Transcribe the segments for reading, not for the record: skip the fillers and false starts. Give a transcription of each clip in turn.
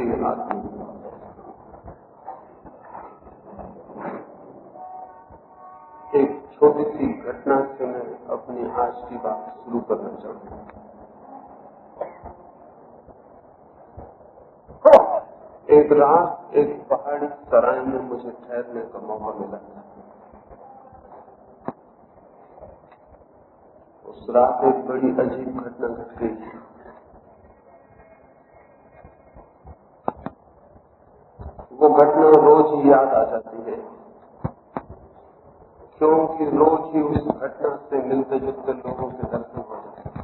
प्रिय आदमी, एक छोटी सी घटना से मैं अपनी आज की बात शुरू करना चाहूंगा। एक रात एक पहाड़ी सराय में मुझे ठहरने का मौका मिला था। उस रात एक बड़ी अजीब घटना घट गई थी। वो घटना रोज ही याद आ जाती है, क्योंकि रोज ही उस घटना से मिलते जुलते लोगों के दर्शन हो जाते हैं।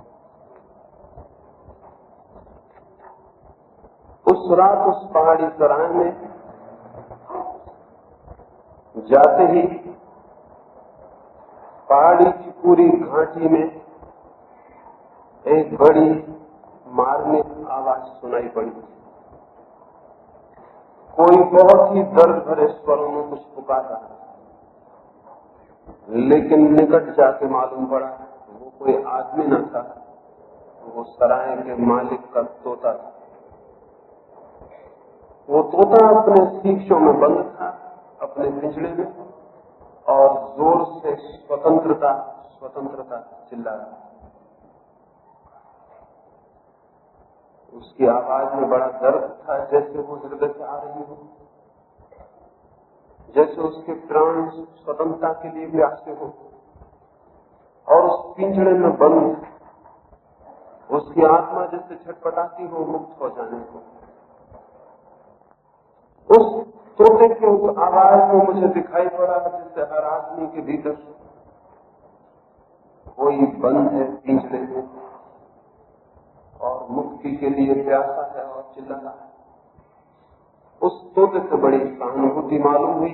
उस रात उस पहाड़ी सराय में जाते ही पहाड़ी की पूरी घाटी में एक बड़ी मार्मिक आवाज सुनाई पड़ी। कोई बहुत ही दर्द भरे स्वरों में कुछ पुकार रहा है, लेकिन निकट जाके मालूम पड़ा वो कोई आदमी न था, वो सराय के मालिक का तोता था। वो तोता अपने सींचों में बंद था, अपने पिंजड़े में, और जोर से स्वतंत्रता स्वतंत्रता चिल्ला रहा। उसकी आवाज में बड़ा दर्द था, जैसे वो हृदय से आ रही हो, जैसे उसके प्राण स्वतंत्रता के लिए प्यासे हो, और उस पिंजड़े में बंद उसकी आत्मा जैसे छटपटाती हो मुक्त हो जाने को। उस तोते के उस आवाज में मुझे दिखाई पड़ा जैसे हर आदमी के भीतर कोई बंद है पिंजड़े में और मुक्ति के लिए प्यासा है और चिल्ला रहा है। उस तोते से बड़ी सहानुभूति मालूम हुई,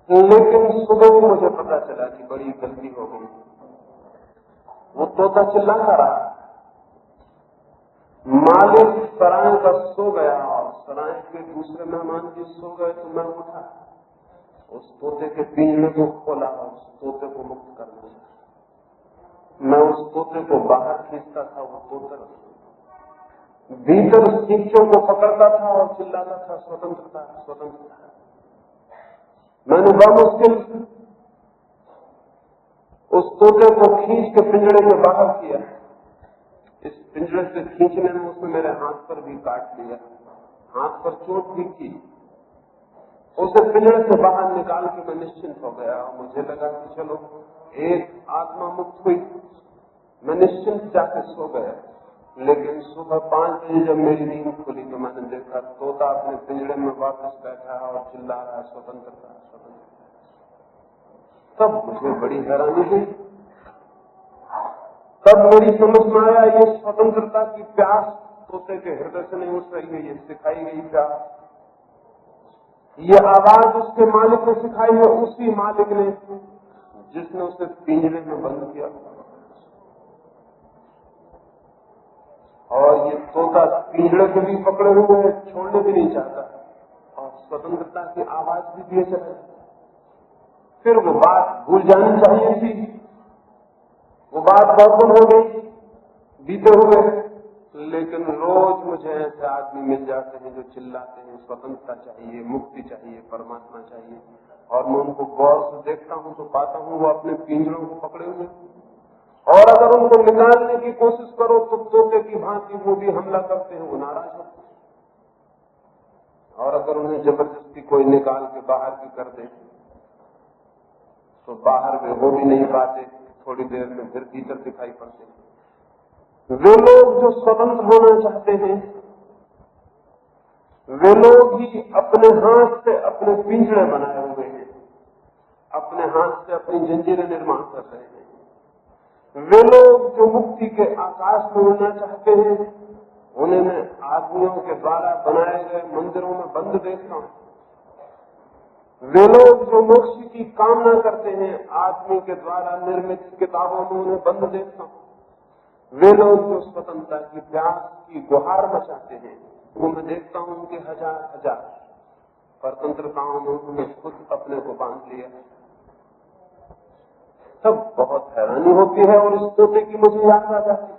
लेकिन सुबह मुझे पता चला कि बड़ी गलती हो गई। वो तोता चिल्ला रहा, मालिक सराय का सो गया और सराय के दूसरे मेहमान भी सो गए, तो मैं उठा, उस तोते के पिंजरे को खोला और उस तोते को मुक्त करना चाहा। मैं उस तोते को बाहर खींचता था, वो तोता भीतर सींचों को पकड़ता था और चिल्लाता था, स्वतंत्रता स्वतंत्रता। मैंने बामुश्किल उस तोते को खींच के पिंजड़े में बाहर किया। इस पिंजरे से खींचने में उसने मेरे हाथ पर भी काट लिया, हाथ पर चोट भी की। उसे पिंजरे से बाहर निकाल के मैं निश्चिंत हो गया और मुझे लगा कि चलो एक आत्मा मुक्त हुई। मैं निश्चिंत जाके सो गया, लेकिन सुबह 5 बजे जब मेरी नींद खुली तो मैंने देखा तोता अपने पिंजरे में वापस बैठा और चिल्ला रहा है, स्वतंत्रता स्वतंत्रता। तब मुझे बड़ी हैरानी हुई, तब मेरी समझ में आया ये स्वतंत्रता की प्यास तोते के हृदय से नहीं उठ रही है, ये सिखाई गई प्यास। ये आवाज उसके मालिक ने सिखाई है, उसी मालिक ने जिसने उसे पिंजरे में बंद किया। और ये तोता पिंजरे को भी पकड़े हुए छोड़ने भी नहीं चाहता और स्वतंत्रता की आवाज भी दिए चला। फिर वो बात भूल जानी चाहिए थी, वो बात बर्बाद हो गई बीते हुए, लेकिन रोज मुझे ऐसे आदमी मिल जाते हैं जो चिल्लाते हैं स्वतंत्रता चाहिए, मुक्ति चाहिए, परमात्मा चाहिए, और मैं उनको गौर से देखता हूं तो पाता हूं वो अपने पिंजरों को पकड़े हुए, और अगर उनको निकालने की कोशिश करो तो तोते की भांति वो भी हमला करते हैं, वो नाराज होते हैं। और अगर उन्हें जबरदस्ती कोई निकाल के बाहर भी कर दे तो बाहर में वो भी नहीं पाते, थोड़ी देर में फिर भीतर दिखाई पड़ते हैं। वे लोग जो स्वतंत्र होना चाहते हैं, वे लोग ही अपने हाथ से अपने पिंजरे बनाए हुए हैं, अपने हाथ से अपनी जंजीरें निर्माण कर रहे हैं। वे लोग जो मुक्ति के आकाश में उड़ना चाहते हैं, उन्हें मैं आदमियों के द्वारा बनाए गए मंदिरों में बंद देखता हूं। वे लोग जो मोक्ष की कामना करते हैं, आदमी के द्वारा निर्मित किताबों में उन्हें बंद देखता हूं। वे लोग जो स्वतंत्रता की प्यास की गुहार मचाते हैं, वो मैं देखता हूं उनके हजार हजार स्वतंत्रताओं में उन्होंने खुद अपने को बांध लिया। तब बहुत हैरानी होती है और इस तोते की मुझे याद आ जाती है।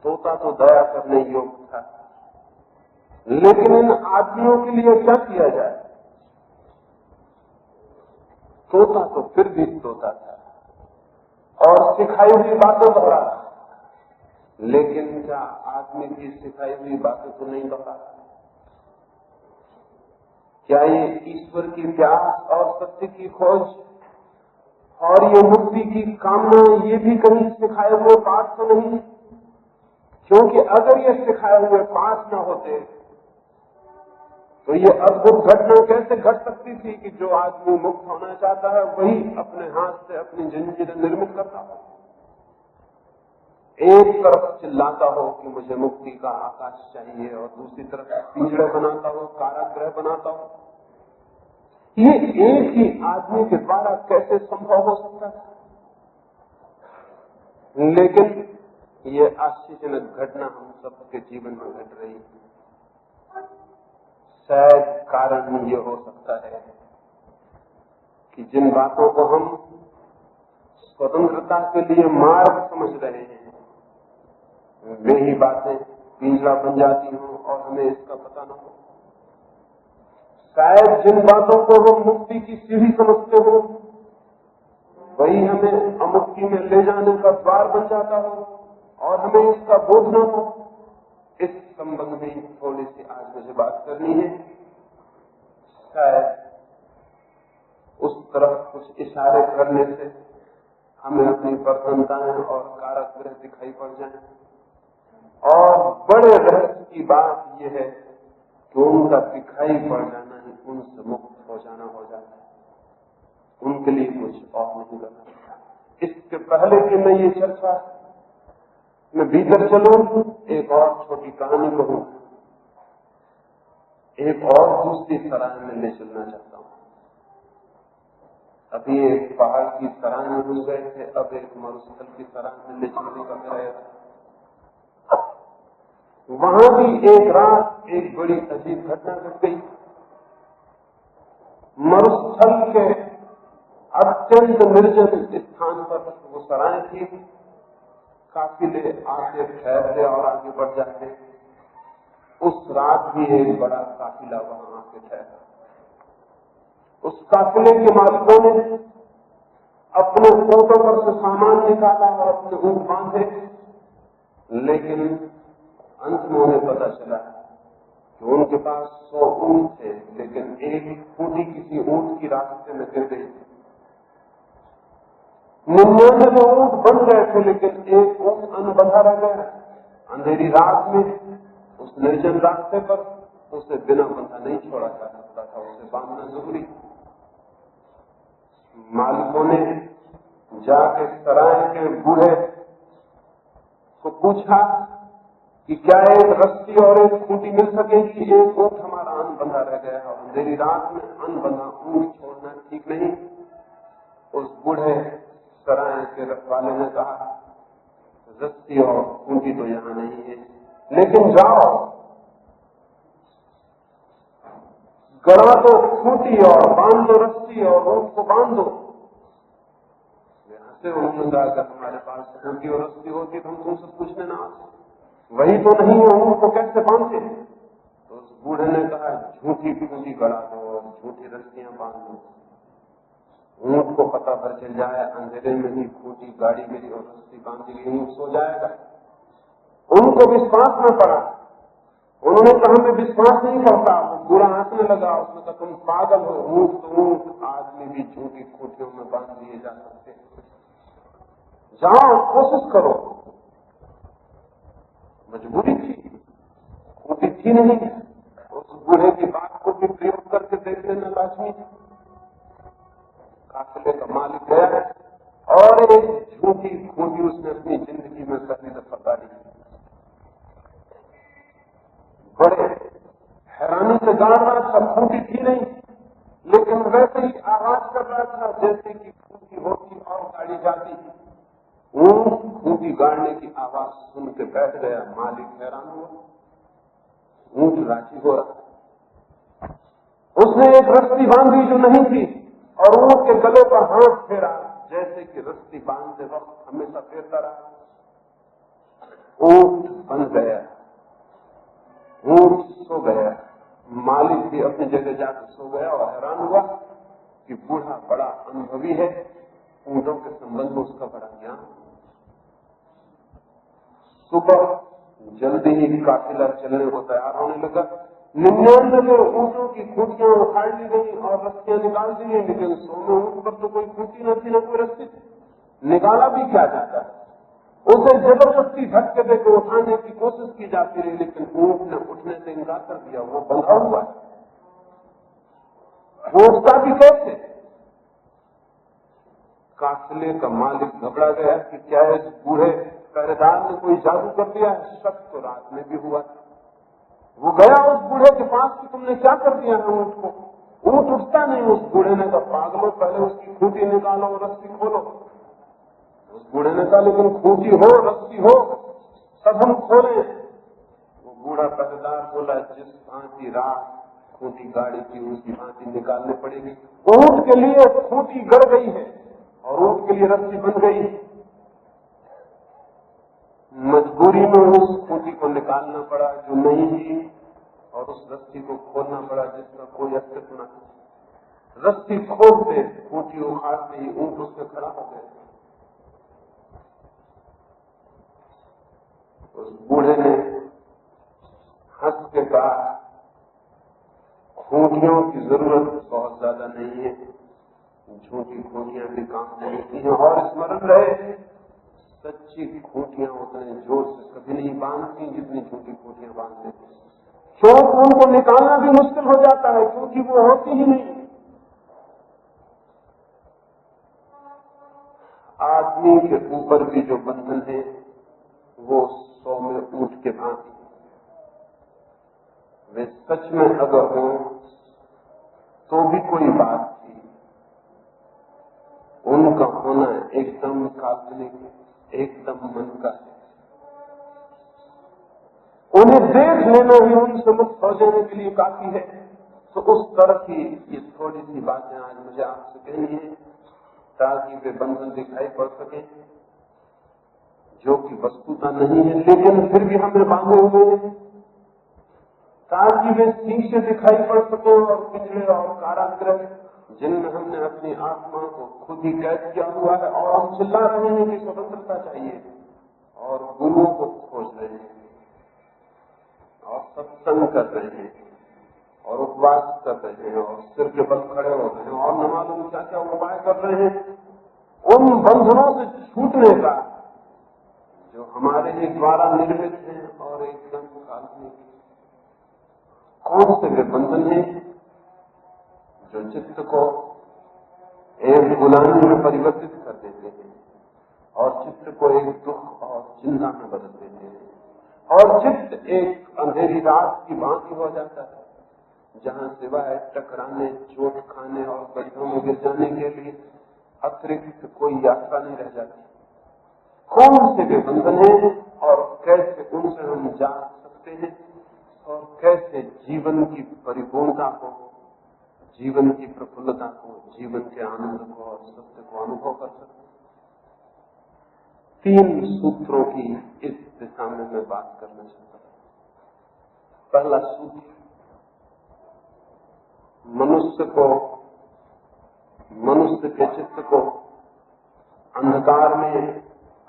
तोता तो दया करने योग्य था, लेकिन इन आदमियों के लिए क्या किया जाए? तोता तो फिर भी तोता था और सिखाई हुई बातें दोहराता, लेकिन क्या आदमी की सिखाई हुई बातें तो नहीं दोहराता? क्या ये ईश्वर की प्यास और सत्य की खोज और ये मुक्ति की कामना ये भी कहीं सिखाए हुए पाठ तो नहीं? क्योंकि अगर ये सिखाए हुए पाठ न होते तो ये अद्भुत घटना कैसे घट सकती थी कि जो आदमी मुक्त होना चाहता है वही अपने हाथ से अपनी जंजीरें निर्मित करता हो, एक तरफ चिल्लाता हो कि मुझे मुक्ति का आकाश चाहिए और दूसरी तरफ पिंजड़े बनाता हो, कारागृह बनाता हो। ये एक ही आदमी के द्वारा कैसे संभव हो सकता है? लेकिन ये आश्चर्यजनक घटना हम सबके जीवन में घट रही है। शायद कारण ये हो सकता है कि जिन बातों को हम स्वतंत्रता के लिए मार्ग समझ रहे हैं वे ही बातें पिंजरा बन जाती हों और हमें इसका पता न हो। शायद जिन बातों को हम मुक्ति की सीढ़ी समझते हो वही हमें अमुक्ति में ले जाने का द्वार बन जाता हो और हमें इसका बोध न हो। इस संबंध में थोड़ी सी आज मुझे बात करनी है। शायद उस तरफ कुछ इशारे करने से हमें अपनी प्रसन्नताएं और कारागृह दिखाई पड़ जाए। और बड़े रहस्य की बात यह है कि उनका दिखाई पड़ जाना ही उनसे मुक्त हो जाना हो जाता है, उनके लिए कुछ और नहीं करना। इसके पहले कि मैं ये चर्चा मैं भीतर चलूं, एक और छोटी कहानी कहूं, एक और दूसरी सराय में ले चलना चाहता हूं। अभी एक पहाड़ की सराय में घुस गए थे, अब एक मरुस्थल की सराय में ले चलने का मेरा वहां भी एक रात एक बड़ी अजीब घटना घट गई। मरुस्थल के अत्यंत निर्जन स्थान पर वो सराय थी। काफिले आगे ठहरते और आगे बढ़ जाते। उस रात भी एक बड़ा काफिला वहां आके ठहरा। उस काफिले के मालिकों ने अपने ऊंटों पर से सामान निकाला और अपने ऊंट बांधे, लेकिन अंत में उन्हें पता चला कि उनके पास 100 ऊंट थे, लेकिन एक खूंटी किसी ऊंट की रास्ते में गिर गई। 99 ऊंट बन गए थे, लेकिन एक ऊंट अनबंधा रह गया। अंधेरी रात में उस निर्जन रास्ते पर उसे बिना बंधा नहीं छोड़ा जा सकता था, उसे बांधना जरूरी। मालिकों ने जाके सराय के बूढ़े को पूछा कि क्या एक रस्सी और एक खूंटी मिल सकेगी? एक ऊंट हमारा अनबंधा रह गया और अंधेरी रात में अनबंधा ऊंट छोड़ना ठीक नहीं। उस बूढ़े सराय के रखवाले ने कहा, रस्सी और खूंटी तो यहां नहीं है, लेकिन जाओ गड़ा दो खूंटी और बांध दो रस्सी और ऊंट को बांध दो। यहां से उन्होंने कहा, अगर हमारे पास खूंटी और रस्सी होती तो हम तुमसे पूछने ना आते, वही तो नहीं है, ऊंट को कैसे बांधते? तो उस बूढ़े ने कहा, झूठी खूंटी गड़ा दो और झूठी रस्सियां बांध दो। ऊंट को पता भर चल जाए अंधेरे में ही खूंटी गाड़ी गई और रस्सी बांधी गई, ऊंट सो जाएगा। उनको विश्वास न पड़ा। उन्होंने कहा, मैं विश्वास नहीं करता। वो बुरा हंसने लगा। उसने कहा, तुम पागल हो, ऊंट तो ऊंट, आदमी भी झूठी खूंटियों में बांध दिए जा सकते। जाओ कोशिश करो। मजबूरी थी, खूंटी थी नहीं। उस बूढ़े की बात को भी प्रयोग करके देख लेना लाजमी। काफिले का मालिक गया और एक झूठी खूंटी उसने अपनी जिंदगी में पहली दफा गाड़ी। बड़े हैरानी से गाड़ रहा था, खूंटी थी नहीं, लेकिन वैसे ही आवाज कर रहा था जैसे कि खूंटी होती और गाड़ी जाती। ऊंट खूंटी गाड़ने की आवाज सुन के बैठ गया। मालिक हैरान हुआ, ऊंट राजी हो रहा। उसने एक रस्सी बांधी जो नहीं थी और ऊंट के गले पर हाथ फेरा, जैसे कि रस्सी बांधते वक्त हमेशा फेरता रहा। ऊंट बंध गया, ऊंट सो गया। बेहोश हो गया और हैरान हुआ कि बूढ़ा बड़ा अनुभवी है, ऊंटों के संबंध में उसका बड़ा ज्ञान। सुबह जल्दी ही काफिला चलने को तैयार होने लगा। 99 ऊंटों की खूंटियां उखाड़ ली गई और रस्सियां निकाल दी गई, लेकिन 100वें ऊंट पर तो कोई खूंटी न थी, न कोई रस्सी थी। निकाला भी क्या जाता है? उसे जबरदस्ती धक्के देकर उठाने की कोशिश की जाती रही, लेकिन ऊंट ने उठने से इनकार कर दिया। वो बंधा हुआ है, वो उठता भी कैसे? काफिले का मालिक घबरा गया कि क्या इस बूढ़े पहरेदार ने कोई जादू कर दिया है। शक तो रात में भी हुआ था। वो गया उस बूढ़े के पास कि तुमने क्या कर दिया है ऊंट को? ऊंट उठता नहीं। उस बूढ़े ने कहा, पागलो, पहले उसकी खूंटी निकालो और रस्सी खोलो। उस बूढ़े ने कहा, लेकिन खूंटी हो, रस्सी हो, तब हम खोले। वो बूढ़ा पहरेदार बोला, जिस भांति रात खूंटी गाड़ी की उसी भांति निकालनी पड़ेगी। ऊंट के लिए खूंटी गड़ गई है और ऊंट के लिए रस्सी बन गई। मजबूरी में उस खूंटी को निकालना पड़ा जो नहीं थी, और उस रस्सी को खोलना पड़ा जिसका कोई अस्तित्व न था। रस्सी खोलते, खूंटी उखाड़ते ही ऊंट उसमें खड़ा हो गया। उस बूढ़े ने हंस के कहा, खूंटियों की जरूरत बहुत ज्यादा नहीं है, झूठी खूंटियां भी काम देती हैं। और स्मरण रहे, सच्ची खूंटियां उतने जोर से कभी नहीं बांधती जितनी झूठी खूंटियां बांध देती। क्योंकि उनको निकालना भी मुश्किल हो जाता है, क्योंकि वो होती ही नहीं। आदमी के ऊपर भी जो बंधन है वो 100वें ऊंट के भांति, वे सच में अगर हो तो भी कोई बात थी, उनका होना एकदम काल्पनिक, एकदम मन का है। उन्हें देख लेना ही उनसे मुक्त हो जाने के लिए काफी है। तो उस तरह की ये थोड़ी सी बातें आज मुझे आपसे कहनी है, ताकि वे बंधन दिखाई पड़ सके जो कि वस्तुता नहीं है, लेकिन फिर भी हमें बांधे हुए हैं, ताकि वे शीशे दिखाई पड़ सके और पिंजरे और कारागृह जिनमें हमने अपनी आत्मा को खुद ही कैद किया हुआ है। और हम चिल्ला रहे हैं कि स्वतंत्रता चाहिए, और गुरुओं को खोज रहे हैं, और सत्संग कर रहे हैं, और उपवास कर रहे हैं, और सिर के बल खड़े हो रहे हैं, और न मालूम क्या क्या उपाय कर रहे हैं उन बंधनों से छूटने का जो हमारे ही द्वारा निर्मित है और एकदम काल्पनिक। कौन से वे बंधन हैं जो चित्त को एक गुलामी में परिवर्तित कर देते हैं और चित्त को एक दुख और चिंता में बदल देते हैं, और चित्त एक अंधेरी रात की भांति हो जाता है जहां सिवाय टकराने, चोट खाने और गड्ढों में गिर जाने के लिए अतिरिक्त कोई यात्रा नहीं रह जाती। कौन से वे बंधन हैं और कैसे उनसे हम जान सकते हैं, और कैसे जीवन की परिपूर्णता को, जीवन की प्रफुल्लता को, जीवन के आनंद को और सत्य को अनुभव कर सकते हैं। 3 सूत्रों की इस दिशा में मैं बात करना चाहता हूं। पहला सूत्र, मनुष्य के चित्त को अंधकार में,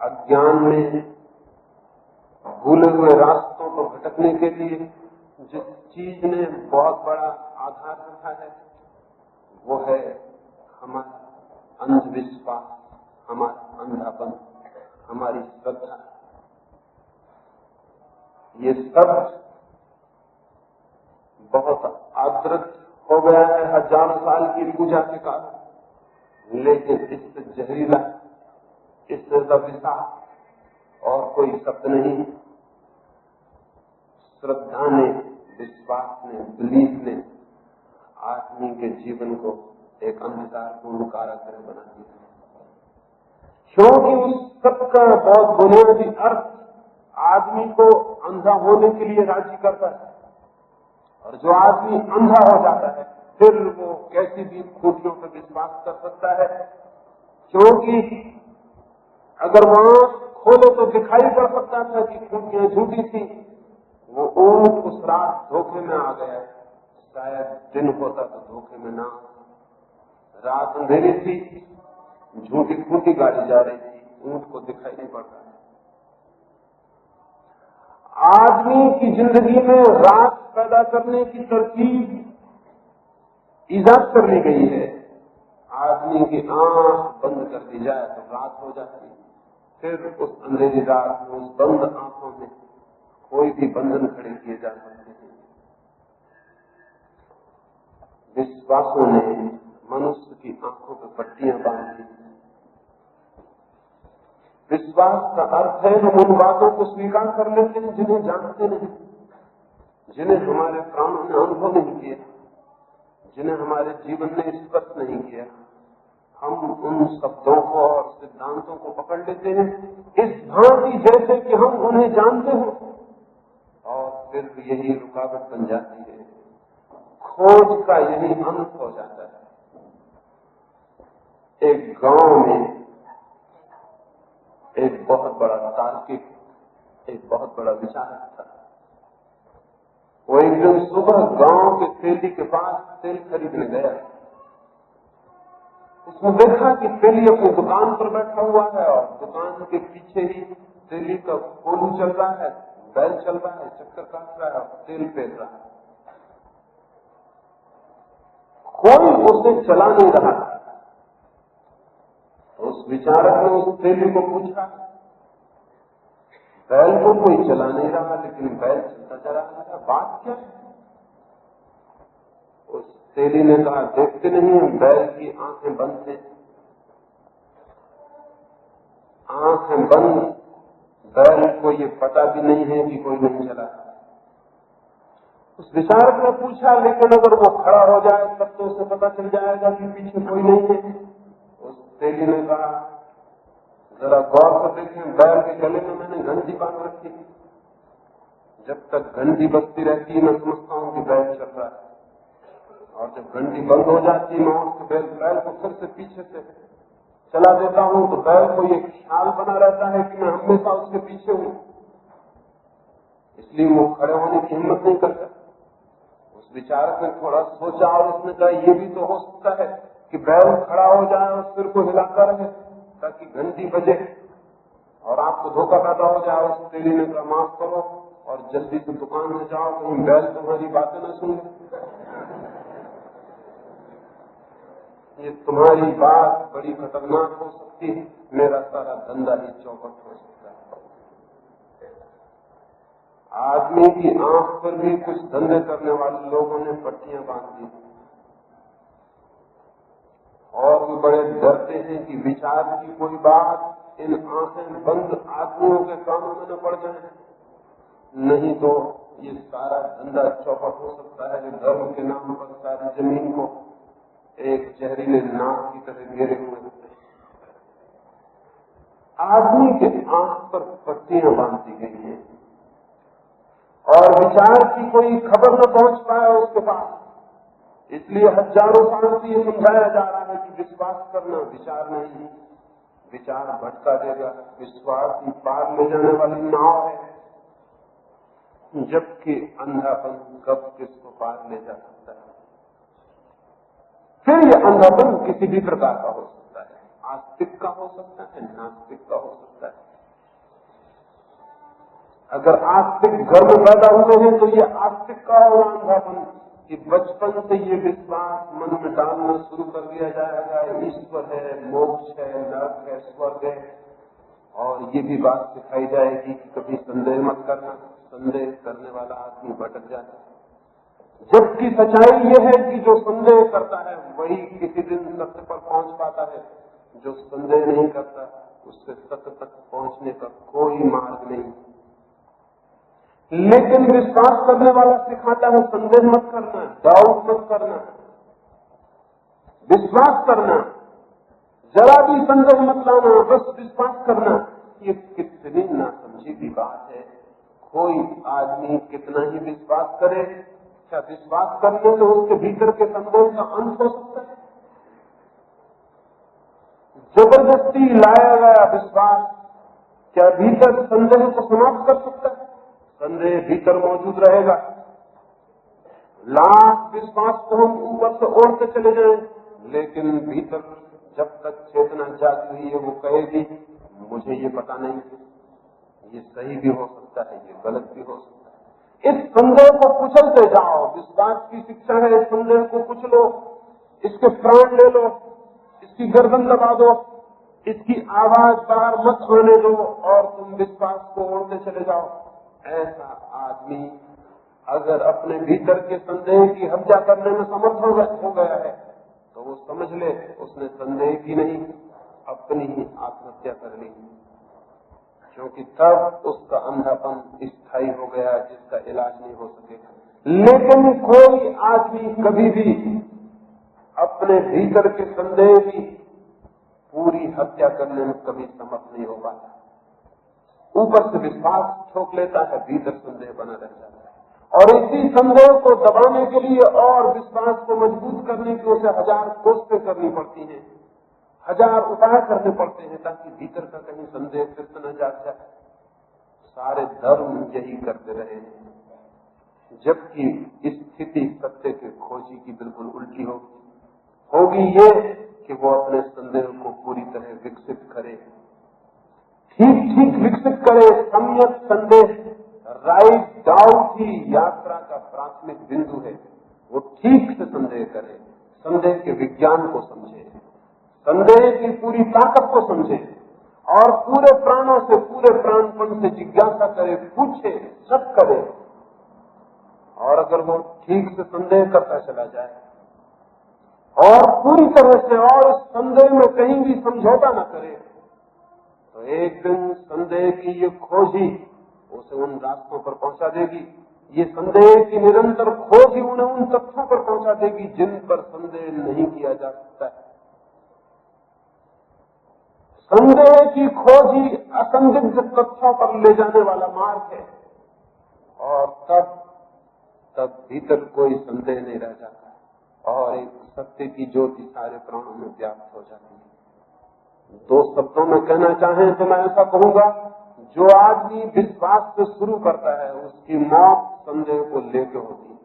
अज्ञान में, भूले हुए रास्तों को भटकने के लिए जिस चीज ने बहुत बड़ा आधार रखा है वो है हमारा अंधविश्वास, हमारा अंधापन, हमारी श्रद्धा। ये सब बहुत आदृत हो गया है हजारों साल की पूजा के कारण, लेकिन इससे जहरीला, इससे विषाक्त और कोई शब्द नहीं। श्रद्धा ने, विश्वास ने, बिलीफ ने आदमी के जीवन को एक अंधकारपूर्ण कारागृह बना दिया, क्योंकि उस सबका बहुत बुनियादी अर्थ आदमी को अंधा होने के लिए राजी करता है। और जो आदमी अंधा हो जाता है फिर वो कैसी भी खूंटियों पर विश्वास कर सकता है, क्योंकि अगर वहां खोले तो दिखाई पड़ सकता था कि खूंटियां झूठी थी। वो ऊंट उस रात धोखे में आ गया है, शायद दिन होता तो धोखे में ना, रात अंधेरी थी, झूठी फूटी गाड़ी जा रही थी, ऊंट को दिखाई नहीं पड़ रहा है। आदमी की जिंदगी में रात पैदा करने की तरकीब ईजाद कर ली गई है। आदमी की आंख बंद कर दी जाए तो रात हो जाती है। फिर उस अंधेरी रात में, उस बंद आंखों में कोई भी बंधन खड़े किए जा सकते हैं। विश्वासों ने मनुष्य की आंखों पर पट्टियां बांधी। विश्वास का अर्थ है हम उन बातों को स्वीकार कर लेते हैं जिन्हें जानते नहीं, जिन्हें हमारे प्राणों ने अनुभव नहीं किया, जिन्हें हमारे जीवन ने स्पर्श नहीं किया। हम उन शब्दों को और सिद्धांतों को पकड़ लेते हैं इस भांति जैसे कि हम उन्हें जानते हो, और फिर यही रुकावट बन जाती है। खोज का यही अंत हो जाता है। एक गांव में एक बहुत बड़ा तार्किक, एक बहुत बड़ा विचारक था। वो एक दिन सुबह गांव के तेली के पास तेल खरीदने गया। उसने देखा कि तेली अपनी दुकान पर बैठा हुआ है और दुकान के पीछे ही तेली का कोल्हू चल रहा है, बैल चल रहा है, चक्कर काट रहा है और तेल फेर रहा है। कोई उसे चला नहीं रहा था। तो उस विचारक ने उस तेली को पूछा, बैल को कोई चला नहीं रहा लेकिन बैल चलता चला रहा है, बात क्या है? उस तेली ने कहा, देखते नहीं बैल की आंखें बंद हैं, आंखें बंद, बैल को ये पता भी नहीं है कि कोई नहीं चला। उस विचारक ने पूछा, लेकिन अगर वो खड़ा हो जाए तब तो उसे पता चल जाएगा कि पीछे कोई नहीं है। उस तेली ने कहा, जरा गौर से देखें, बैल के गले में मैंने घंटी बांध रखी, जब तक घंटी बजती रहती है मैं समझता हूं कि बैल चल रहा है, और जब घंटी बंद हो जाती है मैं उठ के बैल को फिर से पीछे से चला देता हूं, तो बैल को ये ख्याल बना रहता है कि मैं हमेशा उसके पीछे हूं, इसलिए वो खड़े होने की हिम्मत नहीं करता। उस विचारक ने थोड़ा सोचा और उसने कहा, ये भी तो हो सकता है कि बैल खड़ा हो जाए और सिर को हिलाता रहे ताकि घंटी बजे और आपको धोखा पैदा हो जाए। उस तेली ने कहा, माफ करो और जल्दी से दुकान से जाओ, कहीं बैल तुम्हारी बातें न सुन ले। ये तुम्हारी बात बड़ी खतरनाक हो सकती है, मेरा सारा धंधा ही चौपट हो सकता है। आदमी की आंख पर भी कुछ धंधे करने वाले लोगों ने पट्टियां बांध दी और वे बड़े डरते हैं कि विचार की कोई बात इन आंखें बंद आदमियों के कानों में न पड़ जाए, नहीं तो ये सारा धंधा चौपट हो सकता है। जो धर्म के नाम पर सारी जमीन को एक जहरीले नाक की तरह घेरे हुए होते हैं। आदमी के आंख पर पट्टियां बांध दी गई हैं और विचार की कोई खबर न पहुंच पाए उसके पास। इसलिए हजारों साल से ये समझाया जा रहा है कि विश्वास करना विचार नहीं, विचार भटका देगा, विश्वास ही पार ले जाने वाली नाव है, जबकि अंधापन कब किसको पार ले जा सकता है। फिर यह अंधापन किसी भी प्रकार का हो सकता है, आस्तिक का हो सकता है, नास्तिक का हो सकता है। अगर आस्तिक घर में पैदा हुए हैं तो ये आस्तिक का होगा अंधापन कि बचपन से ये विश्वास मन में डालना शुरू कर दिया जाएगा, ईश्वर है, मोक्ष है, नरक है, स्वर्ग है, और ये भी बात सिखाई जाएगी कि कभी संदेह मत करना, संदेह करने वाला आदमी भटक जाता है। जबकि सच्चाई ये है कि जो संदेह करता है वही किसी दिन सत्य पर पहुंच पाता है, जो संदेह नहीं करता उससे सत्य तक पहुंचने का कोई मार्ग नहीं। लेकिन विश्वास करने वाला सिखाता है संदेह मत करना, डाउट मत करना, विश्वास करना, जरा भी संदेह मत लाना, बस विश्वास करना। ये कितनी नासमझी की बात है। कोई आदमी कितना ही विश्वास करे, क्या विश्वास करने से उसके भीतर के संदेह का अंत हो सकता है? जबरदस्ती लाया गया विश्वास क्या भीतर संदेह को समाप्त कर सकता है? संदेह भीतर मौजूद रहेगा। लाख विश्वास को हम ऊपर से ओढ़ते चले जाएं, लेकिन भीतर जब तक चेतना जागी हुई है वो कहेगी मुझे ये पता नहीं, ये सही भी हो सकता है, ये गलत भी हो सकता है। इस संदेह को कुचलते जाओ। विश्वास की शिक्षा है, इस संदेह को कुचलो, इसके प्राण ले लो, इसकी गर्दन दबा दो, इसकी आवाज बाहर मत आने दो और तुम विश्वास को ओढ़ते चले जाओ। ऐसा आदमी अगर अपने भीतर के संदेह की हत्या करने में समर्थ हो गया है तो वो समझ ले उसने संदेह की नहीं, अपनी ही आत्महत्या कर ली, क्योंकि तब उसका अंधापन स्थायी हो गया जिसका इलाज नहीं हो सकेगा। लेकिन कोई आदमी कभी भी अपने भीतर के संदेह की पूरी हत्या करने में कभी समर्थ नहीं हो पाता। ऊपर से विश्वास ठोक लेता है, भीतर संदेह बना रह जाता है, और इसी संदेह को दबाने के लिए और विश्वास को मजबूत करने की उसे हजार कोशिशें करनी पड़ती हैं, हजार उपाय करने पड़ते हैं ताकि भीतर का कहीं संदेह फिर से न जाग जाए। सारे धर्म यही करते रहे, जबकि स्थिति सत्य के खोजी की बिल्कुल उल्टी होगी ये कि वो अपने संदेह को पूरी तरह विकसित करे, ठीक ठीक विकसित करे। सम्यक संदेह, राइट डाउट ही यात्रा का प्राथमिक बिंदु है। वो ठीक से संदेह करे, संदेह के विज्ञान को समझे, संदेह की पूरी ताकत को समझे और पूरे प्राणों से, पूरे प्राणपन से जिज्ञासा करे, पूछे, शक करे। और अगर वो ठीक से संदेह करता चला जाए और पूरी तरह से और इस संदेह में कहीं भी समझौता न करे तो एक दिन संदेह की ये खोज ही उसे उन रास्तों पर पहुंचा देगी। ये संदेह की निरंतर खोज ही उन्हें उन तथ्यों पर पहुंचा देगी जिन पर संदेह नहीं किया जा सकता है। संदेह की खोज ही असंदिग्ध तथ्यों पर ले जाने वाला मार्ग है, और तब भीतर कोई संदेह नहीं रह जाता और एक सत्य की ज्योति सारे प्राणों में व्याप्त हो जाती है। दो शब्दों में कहना चाहें तो मैं ऐसा कहूंगा, जो आदमी विश्वास से शुरू करता है उसकी मौत संदेह को लेकर होती है,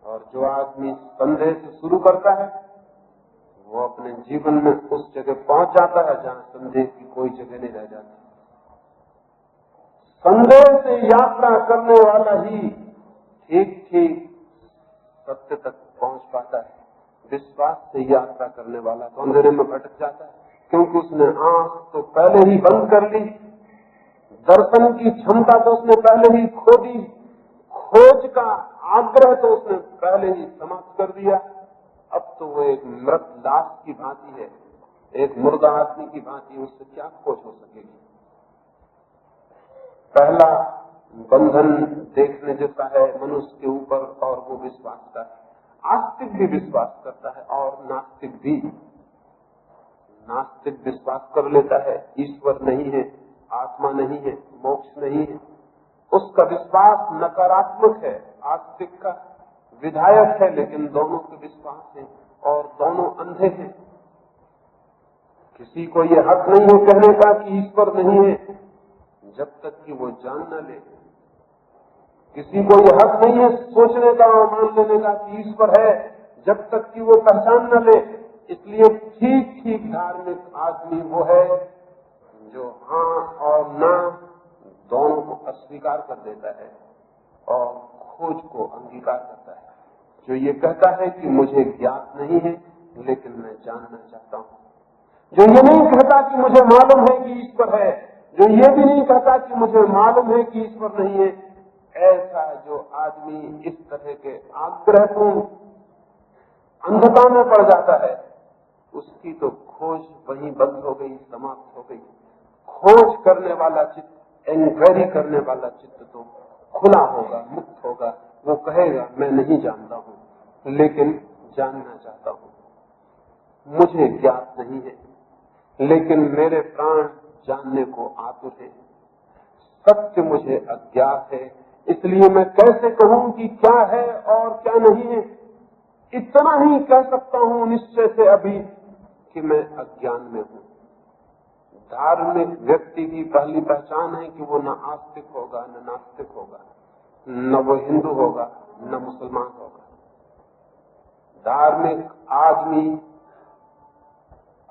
और जो आदमी संदेह से शुरू करता है वो अपने जीवन में उस जगह पहुंच जाता है जहां संदेह की कोई जगह नहीं रह जाती। संदेह से यात्रा करने वाला ही ठीक ठीक सत्य तक पहुंच पाता है। विश्वास से यात्रा करने वाला तो अंधेरे में भटक जाता है, क्योंकि उसने आंख तो पहले ही बंद कर ली, दर्शन की क्षमता तो उसने पहले ही खो दी, खोज का आग्रह तो उसने पहले ही समाप्त कर दिया। अब तो वो एक मृत लाश की भांति है, एक मुर्दा आदमी की भांति, उससे क्या खोज हो सकेगी। पहला बंधन देखने जैसा है मनुष्य के ऊपर, और वो विश्वास का है। आस्तिक भी विश्वास करता है और नास्तिक भी। नास्तिक विश्वास कर लेता है ईश्वर नहीं है, आत्मा नहीं है, मोक्ष नहीं है, उसका विश्वास नकारात्मक है। आस्तिक का विधायक है, लेकिन दोनों के विश्वास हैं और दोनों अंधे हैं। किसी को ये हक नहीं है कहने का कि ईश्वर नहीं है जब तक कि वो जान न ले। किसी को ये हक नहीं है सोचने का और मान लेने का कि ईश्वर है जब तक कि वो पहचान न ले। इसलिए ठीक ठीक धार्मिक आदमी वो है जो हाँ और ना दोनों को अस्वीकार कर देता है और खोज को अंगीकार करता है, जो ये कहता है कि मुझे ज्ञात नहीं है लेकिन मैं जानना चाहता हूं, जो ये नहीं कहता कि मुझे मालूम है कि ईश्वर है, जो ये भी नहीं कहता कि मुझे मालूम है कि ईश्वर नहीं है। ऐसा जो आदमी इस तरह के आग्रहपूर्ण अंधता में पड़ जाता है उसकी तो खोज वहीं बंद हो गई, समाप्त हो गई। खोज करने वाला चित्त, एनक्वायरी करने वाला चित्त तो खुला होगा, मुक्त होगा। वो कहेगा मैं नहीं जानता हूं लेकिन जानना चाहता हूं, मुझे ज्ञात नहीं है लेकिन मेरे प्राण जानने को आतुर है। सत्य मुझे अज्ञात है, इसलिए मैं कैसे कहूं कि क्या है और क्या नहीं है। इतना ही कह सकता हूं निश्चय से अभी कि मैं अज्ञान में हूं। धार्मिक व्यक्ति की पहली पहचान है कि वो न आस्तिक होगा, न नास्तिक होगा, न वो हिंदू होगा, न मुसलमान होगा। धार्मिक आदमी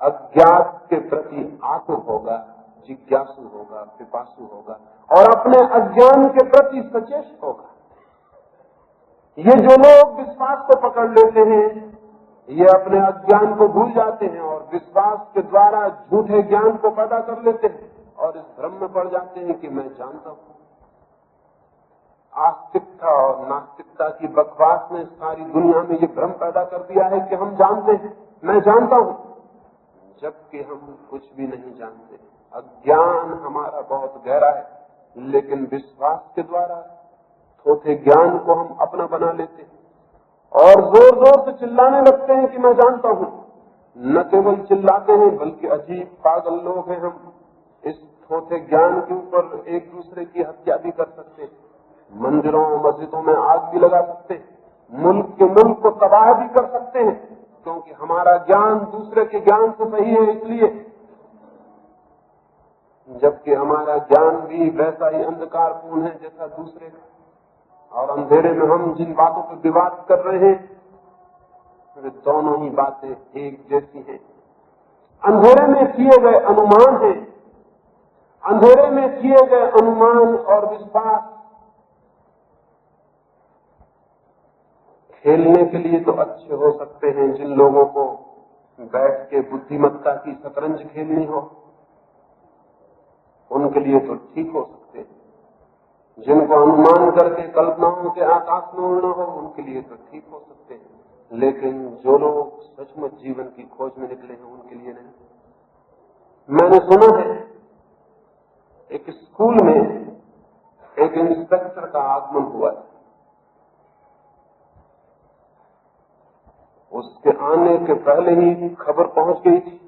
अज्ञात के प्रति आतुर होगा, जिज्ञासु होगा, पिपासु होगा और अपने अज्ञान के प्रति सचेत होगा। ये जो लोग विश्वास को पकड़ लेते हैं, ये अपने अज्ञान को भूल जाते हैं और विश्वास के द्वारा झूठे ज्ञान को पैदा कर लेते हैं और इस भ्रम में पड़ जाते हैं कि मैं जानता हूं। आस्तिकता और नास्तिकता की बकवास ने सारी दुनिया में ये भ्रम पैदा कर दिया है कि हम जानते हैं, मैं जानता हूं, जबकि हम कुछ भी नहीं जानते। अज्ञान हमारा बहुत गहरा है, लेकिन विश्वास के द्वारा थोथे ज्ञान को हम अपना बना लेते हैं और जोर जोर से चिल्लाने लगते हैं कि मैं जानता हूं। न केवल चिल्लाते हैं, बल्कि अजीब पागल लोग हैं हम। इस थोथे ज्ञान के ऊपर एक दूसरे की हत्या भी कर सकते हैं, मंदिरों मस्जिदों में आग भी लगा सकते हैं, मुल्क को तबाह भी कर सकते हैं, क्योंकि हमारा ज्ञान दूसरे के ज्ञान से सही है इसलिए, जबकि हमारा ज्ञान भी वैसा ही अंधकारपूर्ण है जैसा दूसरे का। और अंधेरे में हम जिन बातों पर विवाद कर रहे हैं, वे दोनों ही बातें एक जैसी हैं। अंधेरे में किए गए अनुमान हैं, अंधेरे में किए गए अनुमान और विश्वास खेलने के लिए तो अच्छे हो सकते हैं। जिन लोगों को बैठ के बुद्धिमत्ता की शतरंज खेलनी हो, उनके लिए तो ठीक हो सकते हैं। जिनको अनुमान करके कल्पनाओं के आकाश में उड़ना हो, उनके लिए तो ठीक हो सकते हैं। लेकिन जो लोग सचमुच जीवन की खोज में निकले हैं, उनके लिए नहीं। मैंने सुना है एक स्कूल में एक इंस्पेक्टर का आगमन हुआ है। उसके आने के पहले ही खबर पहुंच गई थी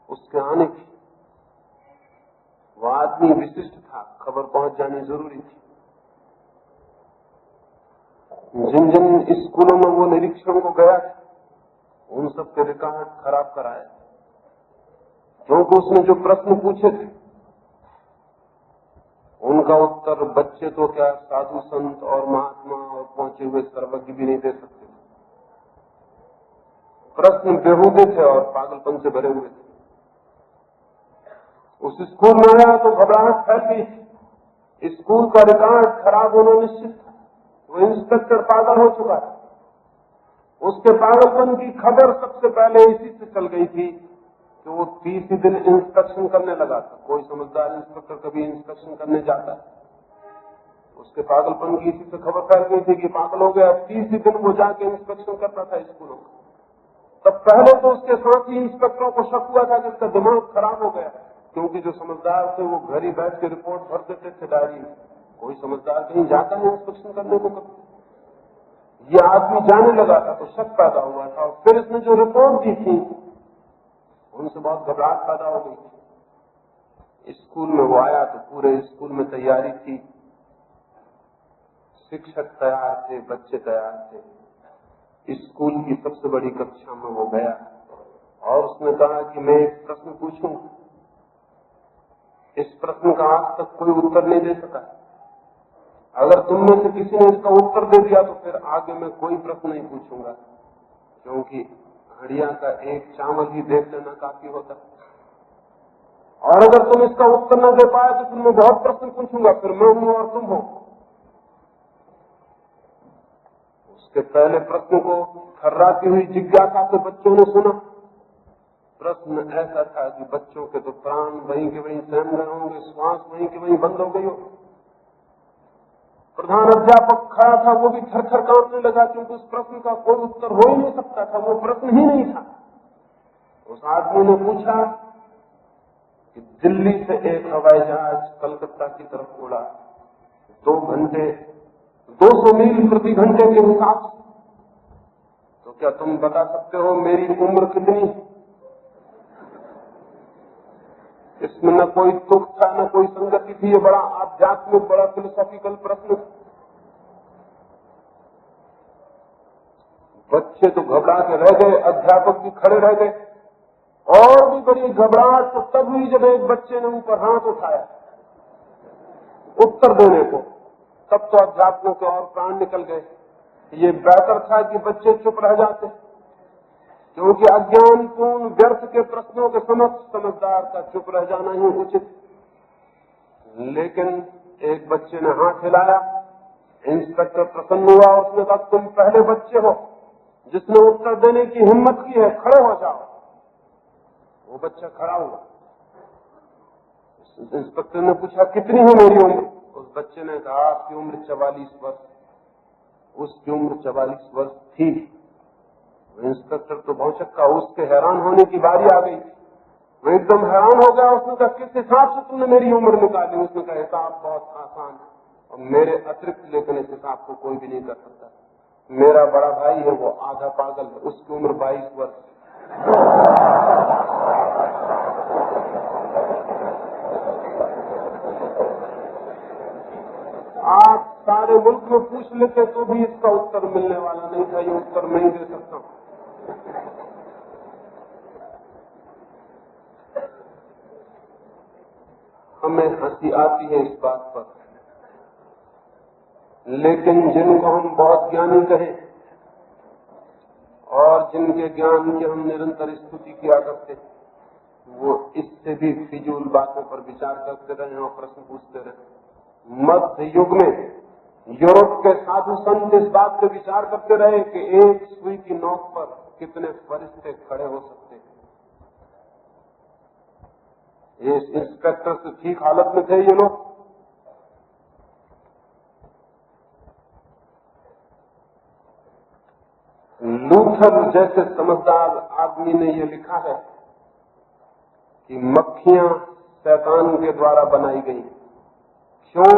उसके आने की। वह आदमी विशिष्ट था, खबर पहुंच जानी जरूरी थी। जिन जिन स्कूलों में वो निरीक्षण को गया था, उन सब के रिकॉर्ड खराब कराए, क्योंकि उसने जो प्रश्न पूछे थे उनका उत्तर बच्चे तो क्या, साधु संत और महात्मा और पहुंचे हुए सर्वज्ञ भी नहीं दे सकते। प्रश्न बेहूदे थे और पागलपन से भरे हुए थे। उस स्कूल में आया तो घबराहट फैल गई। स्कूल का रिकॉर्ड खराब होना निश्चित था। वो इंस्पेक्टर पागल हो चुका था। उसके पागलपन की खबर सबसे पहले इसी से चल गई थी कि वो 30 दिन इंस्पेक्शन करने लगा था। कोई समझदार इंस्पेक्टर कभी इंस्पेक्शन करने जाता है, उसके पागलपन की इसी से खबर फैल गई थी कि पागल हो गया। 30 दिन वो जाके इंस्पेक्शन करता था स्कूलों में। तब पहले तो उसके साथी इंस्पेक्टरों को शक हुआ था कि उसका दिमाग खराब हो गया, क्योंकि जो समझदार थे वो घर ही बैठ के रिपोर्ट भर देते थे डायरी में। कोई समझदार कहीं जाता है इंस्पेक्शन करने को कभी। ये आदमी जाने लगा था तो शक पैदा हुआ था, और फिर इसने जो रिपोर्ट दी थी उनसे बहुत घबराहट पैदा हो गई थी। स्कूल में वो आया तो पूरे स्कूल में तैयारी थी, शिक्षक तैयार थे, बच्चे तैयार थे। स्कूल की सबसे बड़ी कक्षा में वो गया और उसने कहा कि मैं एक प्रश्न पूछूंगा। इस प्रश्न का आज तक कोई उत्तर नहीं दे सका। अगर तुम में से किसी ने इसका उत्तर दे दिया तो फिर आगे मैं कोई प्रश्न नहीं पूछूंगा, क्योंकि हड़िया का एक चावल ही देख लेना काफी होता। और अगर तुम इसका उत्तर न दे पाए तो फिर मैं बहुत प्रश्न पूछूंगा, फिर मैं हूं और तुम हो। उसके पहले प्रश्न को थर्राती हुई जिज्ञासा से बच्चों ने सुना। प्रश्न ऐसा था कि बच्चों के तो प्राण वहीं के वहीं सहम गए होंगे, श्वास वहीं के वहीं बंद हो गई हो। प्रधान अध्यापक खड़ा था, वो भी थर थर कांपने लगा, क्योंकि उस प्रश्न का कोई उत्तर हो ही नहीं सकता था, वो प्रश्न ही नहीं था। उस आदमी ने पूछा कि दिल्ली से एक हवाई जहाज कलकत्ता की तरफ उड़ा 2 घंटे 200 मील प्रति घंटे के हिसाब से, तो क्या तुम बता सकते हो मेरी उम्र कितनी? इसमें न कोई तुक था, न कोई संगति थी। ये बड़ा आध्यात्मिक, बड़ा फिलोसॉफिकल प्रश्न था। बच्चे तो घबरा के रह गए, अध्यापक भी खड़े रह गए। और भी बड़ी घबराहट तो तब हुई जब एक बच्चे ने ऊपर हाथ उठाया उत्तर देने को। तब तो अध्यापकों के और प्राण निकल गए। ये बेहतर था कि बच्चे चुप रह जाते, क्योंकि अज्ञानपूर्ण व्यर्थ के प्रश्नों के समक्ष समझदार का चुप रह जाना ही उचित। लेकिन एक बच्चे ने हाथ हिलाया, इंस्पेक्टर प्रसन्न हुआ और उसने कहा तुम पहले बच्चे हो जिसने उत्तर देने की हिम्मत की है, खड़े हो जाओ। वो बच्चा खड़ा हुआ। इंस्पेक्टर ने पूछा कितनी है मेरी उम्र? उस बच्चे ने कहा आपकी उम्र 44 वर्ष। उसकी उम्र 44 वर्ष थी। इंस्पेक्टर तो भौचक्का, उसके हैरान होने की बारी आ गई। वो एकदम हैरान हो गया। उसने कहा किस हिसाब से तुमने मेरी उम्र निकाली? उसने कहा हिसाब बहुत आसान है और मेरे अतिरिक्त लेकिन इस हिसाब को कोई भी नहीं कर सकता। मेरा बड़ा भाई है, वो आधा पागल है, उसकी उम्र 22 वर्ष। आज सारे मुल्क में पूछ लेते तो भी इसका उत्तर मिलने वाला नहीं था। ये उत्तर मैं ही दे सकता हूं। हमें हंसी आती है इस बात पर, लेकिन जिनको हम बहुत ज्ञानी कहें और जिनके ज्ञान की हम निरंतर स्तुति किया करते, वो इससे भी फिजूल बातों पर विचार करते रहे और प्रश्न पूछते रहे। मध्य युग में यूरोप के साधु संत इस बात पर विचार करते रहे कि एक सुई की नोक पर कितने फरिश्ते खड़े हो सकते हैं। ये इंस्पेक्टर से ठीक हालत में थे ये लोग। लूथर जैसे समझदार आदमी ने ये लिखा है कि मक्खियां शैतान के द्वारा बनाई गई। क्यों?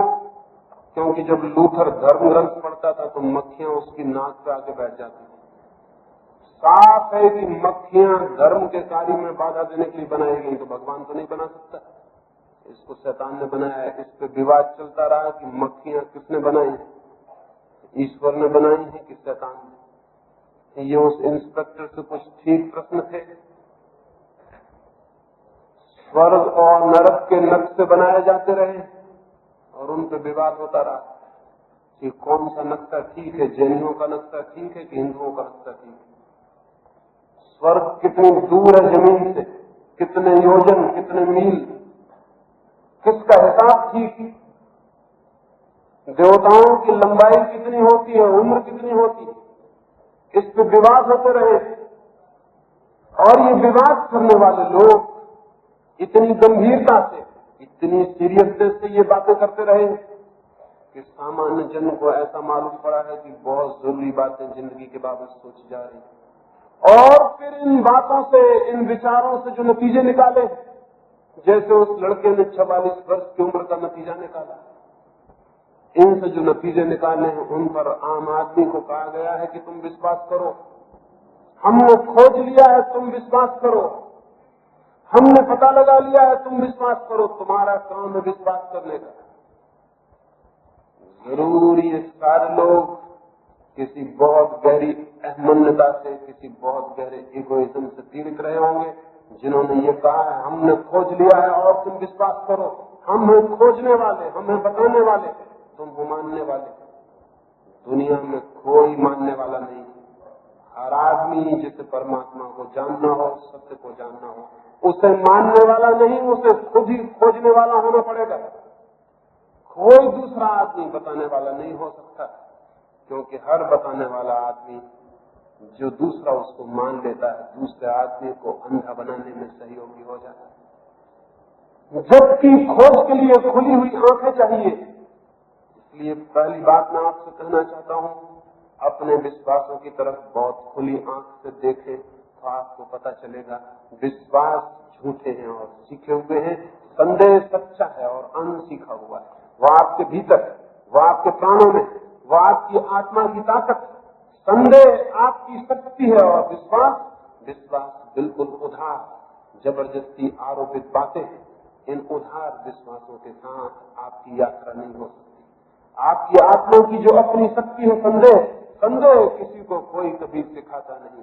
क्योंकि जब लूथर धर्म ग्रंथ पढ़ता था तो मक्खियां उसकी नाक पे आके बैठ जाती थी। साफ है कि मक्खियां धर्म के कार्य में बाधा देने के लिए बनाई गई, तो भगवान तो नहीं बना सकता। इसको शैतान ने बनाया है। इस पे विवाद चलता रहा कि मक्खियां किसने बनाई, ईश्वर ने बनाई है कि शैतान ने। ये उस इंस्पेक्टर से कुछ ठीक प्रश्न थे। स्वर्ग और नरक के नक्शे बनाए जाते रहे और उन पर विवाद होता रहा कि कौन सा नक्शा ठीक है, जैनियों का नक्शा ठीक है कि हिंदुओं का नक्शा ठीक है। स्वर्ग कितनी दूर है जमीन से, कितने योजन, कितने मील, किसका हिसाब ठीक है? देवताओं की लंबाई कितनी होती है, उम्र कितनी होती है, इस पे विवाद होते रहे। और ये विवाद करने वाले लोग इतनी गंभीरता से, इतनी सीरियसनेस से ये बातें करते रहे कि सामान्य जन को ऐसा मालूम पड़ा है कि बहुत जरूरी बातें जिंदगी के बाबत सोची जा रही। और फिर इन बातों से, इन विचारों से जो नतीजे निकाले, जैसे उस लड़के ने 44 वर्ष की उम्र का नतीजा निकाला, इनसे जो नतीजे निकाले हैं उन पर आम आदमी को कहा गया है कि तुम विश्वास करो, हमने खोज लिया है, तुम विश्वास करो, हमने पता लगा लिया है, तुम विश्वास करो। तुम्हारा काम है विश्वास करने का। जरूर ये सारे लोग किसी बहुत गहरी अहमन्यता से, किसी बहुत गहरे इगोइज्म से पीड़ित रहे होंगे, जिन्होंने ये कहा है हमने खोज लिया है और तुम विश्वास करो। हम हैं खोजने वाले, हम हैं बताने वाले, तुम हो मानने वाले। दुनिया में कोई मानने वाला नहीं। हर आदमी जिसे परमात्मा को जानना हो, सत्य को जानना हो, उसे मानने वाला नहीं, उसे खुद ही खोजने वाला होना पड़ेगा। कोई दूसरा आदमी बताने वाला नहीं हो सकता, क्योंकि हर बताने वाला आदमी जो दूसरा उसको मान लेता है, दूसरे आदमी को अंधा बनाने में सहयोगी हो जाता है। जबकि खोज के लिए खुली हुई आंखें चाहिए। इसलिए पहली बात मैं आपसे कहना चाहता हूं, अपने विश्वासों की तरफ बहुत खुली आंख से देखें तो आपको पता चलेगा विश्वास झूठे हैं और सीखे हुए हैं, संदेह सच्चा है और अनसीखा हुआ है। वह आपके भीतर, वह आपके प्राणों में, वह आपकी आत्मा की ताकत। संदेह आपकी शक्ति है और विश्वास बिल्कुल उधार, जबरदस्ती आरोपित बातें। इन उधार विश्वासों के साथ आपकी यात्रा नहीं हो सकती। आपकी आत्मा की जो अपनी शक्ति है संदेह किसी को कोई कभी सिखाता नहीं।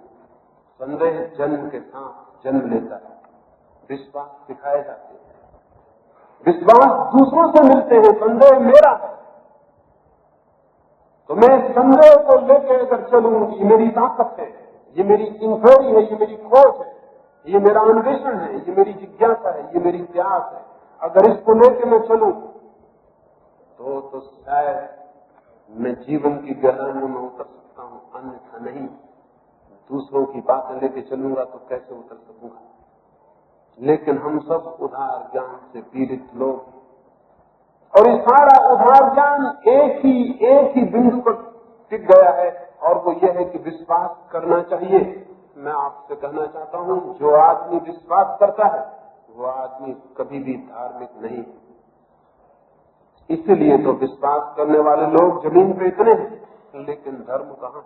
संदेह जन्म के साथ जन्म लेता है, विश्वास सिखाए जाते हैं। विश्वास दूसरों से मिलते हैं, संदेह मेरा है। तो मैं संदेह को लेकर अगर चलूं, ये मेरी ताकत है, ये मेरी इंक्वायरी है, ये मेरी खोज है, ये मेरा अन्वेषण है, ये मेरी जिज्ञासा है, ये मेरी प्यास है। अगर इसको लेके मैं चलूं तो शायद मैं जीवन की गहराइयों में उतर सकता हूं, अन्यथा नहीं। दूसरों की बातें लेके चलूंगा तो कैसे उतर सकूंगा। लेकिन हम सब उधार ज्ञान से पीड़ित लोग, और ये सारा उधार ज्ञान एक ही बिंदु पर टिक गया है, और वो ये है कि विश्वास करना चाहिए। मैं आपसे कहना चाहता हूं, जो आदमी विश्वास करता है वो आदमी कभी भी धार्मिक नहीं। इसीलिए तो विश्वास करने वाले लोग जमीन पे इतने हैं, लेकिन धर्म कहां।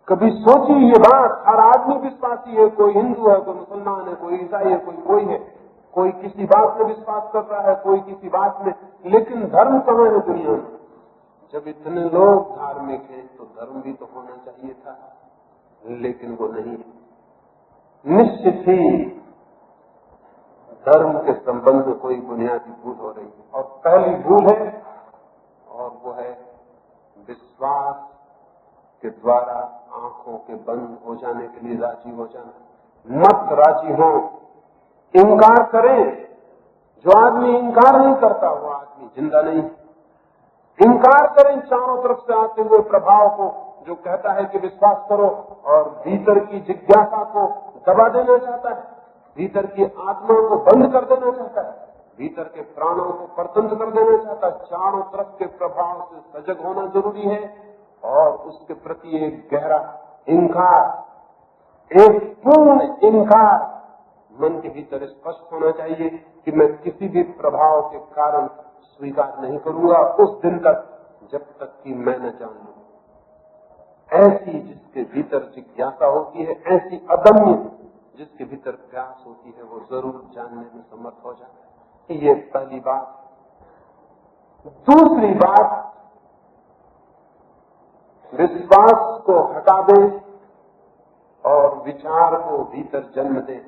कभी सोचिए ये बात, हर आदमी विश्वासी है, कोई हिंदू है, कोई मुसलमान है, कोई ईसाई है, कोई है, कोई किसी बात में विश्वास कर रहा है, कोई किसी बात में, लेकिन धर्म कहां है दुनिया में। जब इतने लोग धार्मिक हैं तो धर्म भी तो होना चाहिए था, लेकिन वो नहीं। निश्चित ही धर्म के संबंध में कोई बुनियादी भूल हो रही है, और पहली भूल है, और वो है विश्वास के द्वारा आंखों के बंद हो जाने के लिए राजी हो जाना। मत राजी हो, इनकार करें। जो आदमी इनकार नहीं करता वो आदमी जिंदा नहीं। इनकार करें चारों तरफ से आते हुए प्रभाव को, जो कहता है कि विश्वास करो, और भीतर की जिज्ञासा को दबा देना चाहता है, भीतर की आत्मा को बंद कर देना चाहता है, भीतर के प्राणों को परतंत्र कर देना चाहता है। चारों तरफ के प्रभाव से सजग होना जरूरी है, और उसके प्रति एक गहरा इनकार, एक पूर्ण इनकार मन के भीतर स्पष्ट होना चाहिए कि मैं किसी भी प्रभाव के कारण स्वीकार नहीं करूंगा उस दिन तक, जब तक कि मैं न जान लूं। ऐसी जिसके भीतर जिज्ञासा होती है, ऐसी अदम्य जिसके भीतर प्यास होती है, वो जरूर जानने में समर्थ हो जाता है। ये पहली बात। दूसरी बात, विश्वास को हटा दें और विचार को भीतर जन्म दें।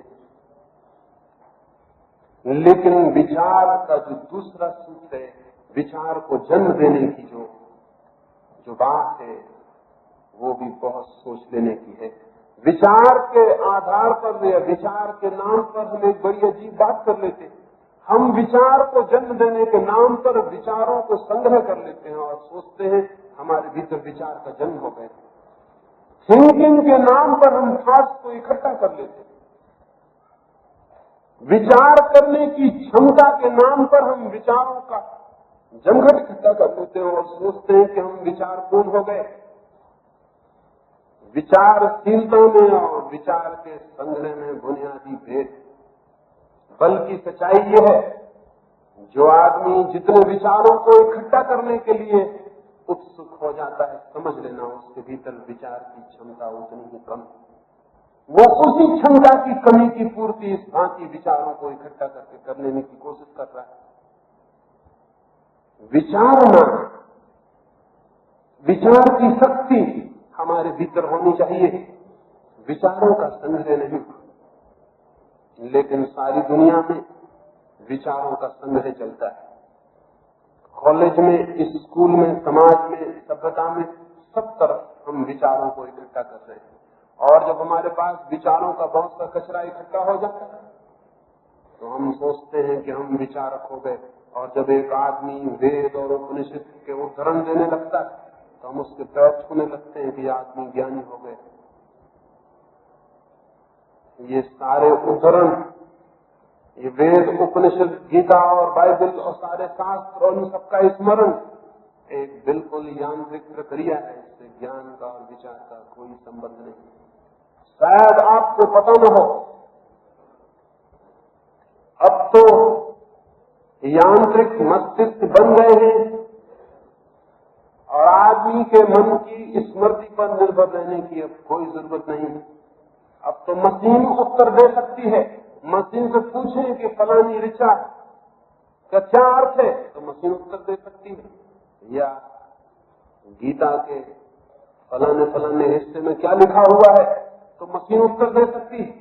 लेकिन विचार का जो दूसरा सूत्र है, विचार को जन्म देने की जो बात है, वो भी बहुत सोच लेने की है। विचार के आधार पर या विचार के नाम पर हम एक बड़ी अजीब बात कर लेते हैं। हम विचार को जन्म देने के नाम पर विचारों को संग्रह कर लेते हैं और सोचते हैं हमारे भीतर विचार का जन्म हो गए। थिंकिंग के नाम पर हम थॉट्स को इकट्ठा कर लेते हैं। विचार करने की क्षमता के नाम पर हम विचारों का जमघट इकट्ठा कर लेते हैं और सोचते हैं कि हम विचारपूर्ण हो गए। विचारशीलता में और विचार के संग्रह में बुनियादी भेद। बल्कि सच्चाई यह है, जो आदमी जितने विचारों को इकट्ठा करने के लिए उत्सुक हो जाता है, समझ लेना उसके भीतर विचार की क्षमता उतनी ही कम। वो उसी क्षमता की कमी की पूर्ति इस भांति विचारों को इकट्ठा करके कर लेने की कोशिश कर रहा है। विचारना, विचार की शक्ति हमारे भीतर होनी चाहिए, विचारों का संग्रह नहीं। लेकिन सारी दुनिया में विचारों का संग्रह चलता है। कॉलेज में, स्कूल में, समाज में, सभ्यता में, सब तरफ हम विचारों को इकट्ठा कर रहे हैं। और जब हमारे पास विचारों का बहुत सा कचरा इकट्ठा हो जाता है तो हम सोचते हैं कि हम विचारक हो गए। और जब एक आदमी वेद और उपनिषद के उद्धरण देने लगता है तो हम उसके पैर छूने लगते हैं कि आदमी ज्ञानी हो गए। ये सारे उद्धरण, ये वेद, उपनिषद, गीता और बाइबल और सारे शास्त्र और इन सबका स्मरण एक बिल्कुल यांत्रिक प्रक्रिया है। इससे ज्ञान का और विचार का कोई संबंध नहीं। शायद आपको पता न हो, अब तो यांत्रिक मस्तिष्क बन गए हैं और आदमी के मन की स्मृति पर निर्भर रहने की अब कोई जरूरत नहीं है। अब तो मशीन उत्तर दे सकती है। मशीन से पूछें कि फलानी ऋचा का क्या अर्थ है, तो मशीन उत्तर दे सकती है। या गीता के फलाने फलाने हिस्से में क्या लिखा हुआ है, तो मशीन उत्तर दे सकती है।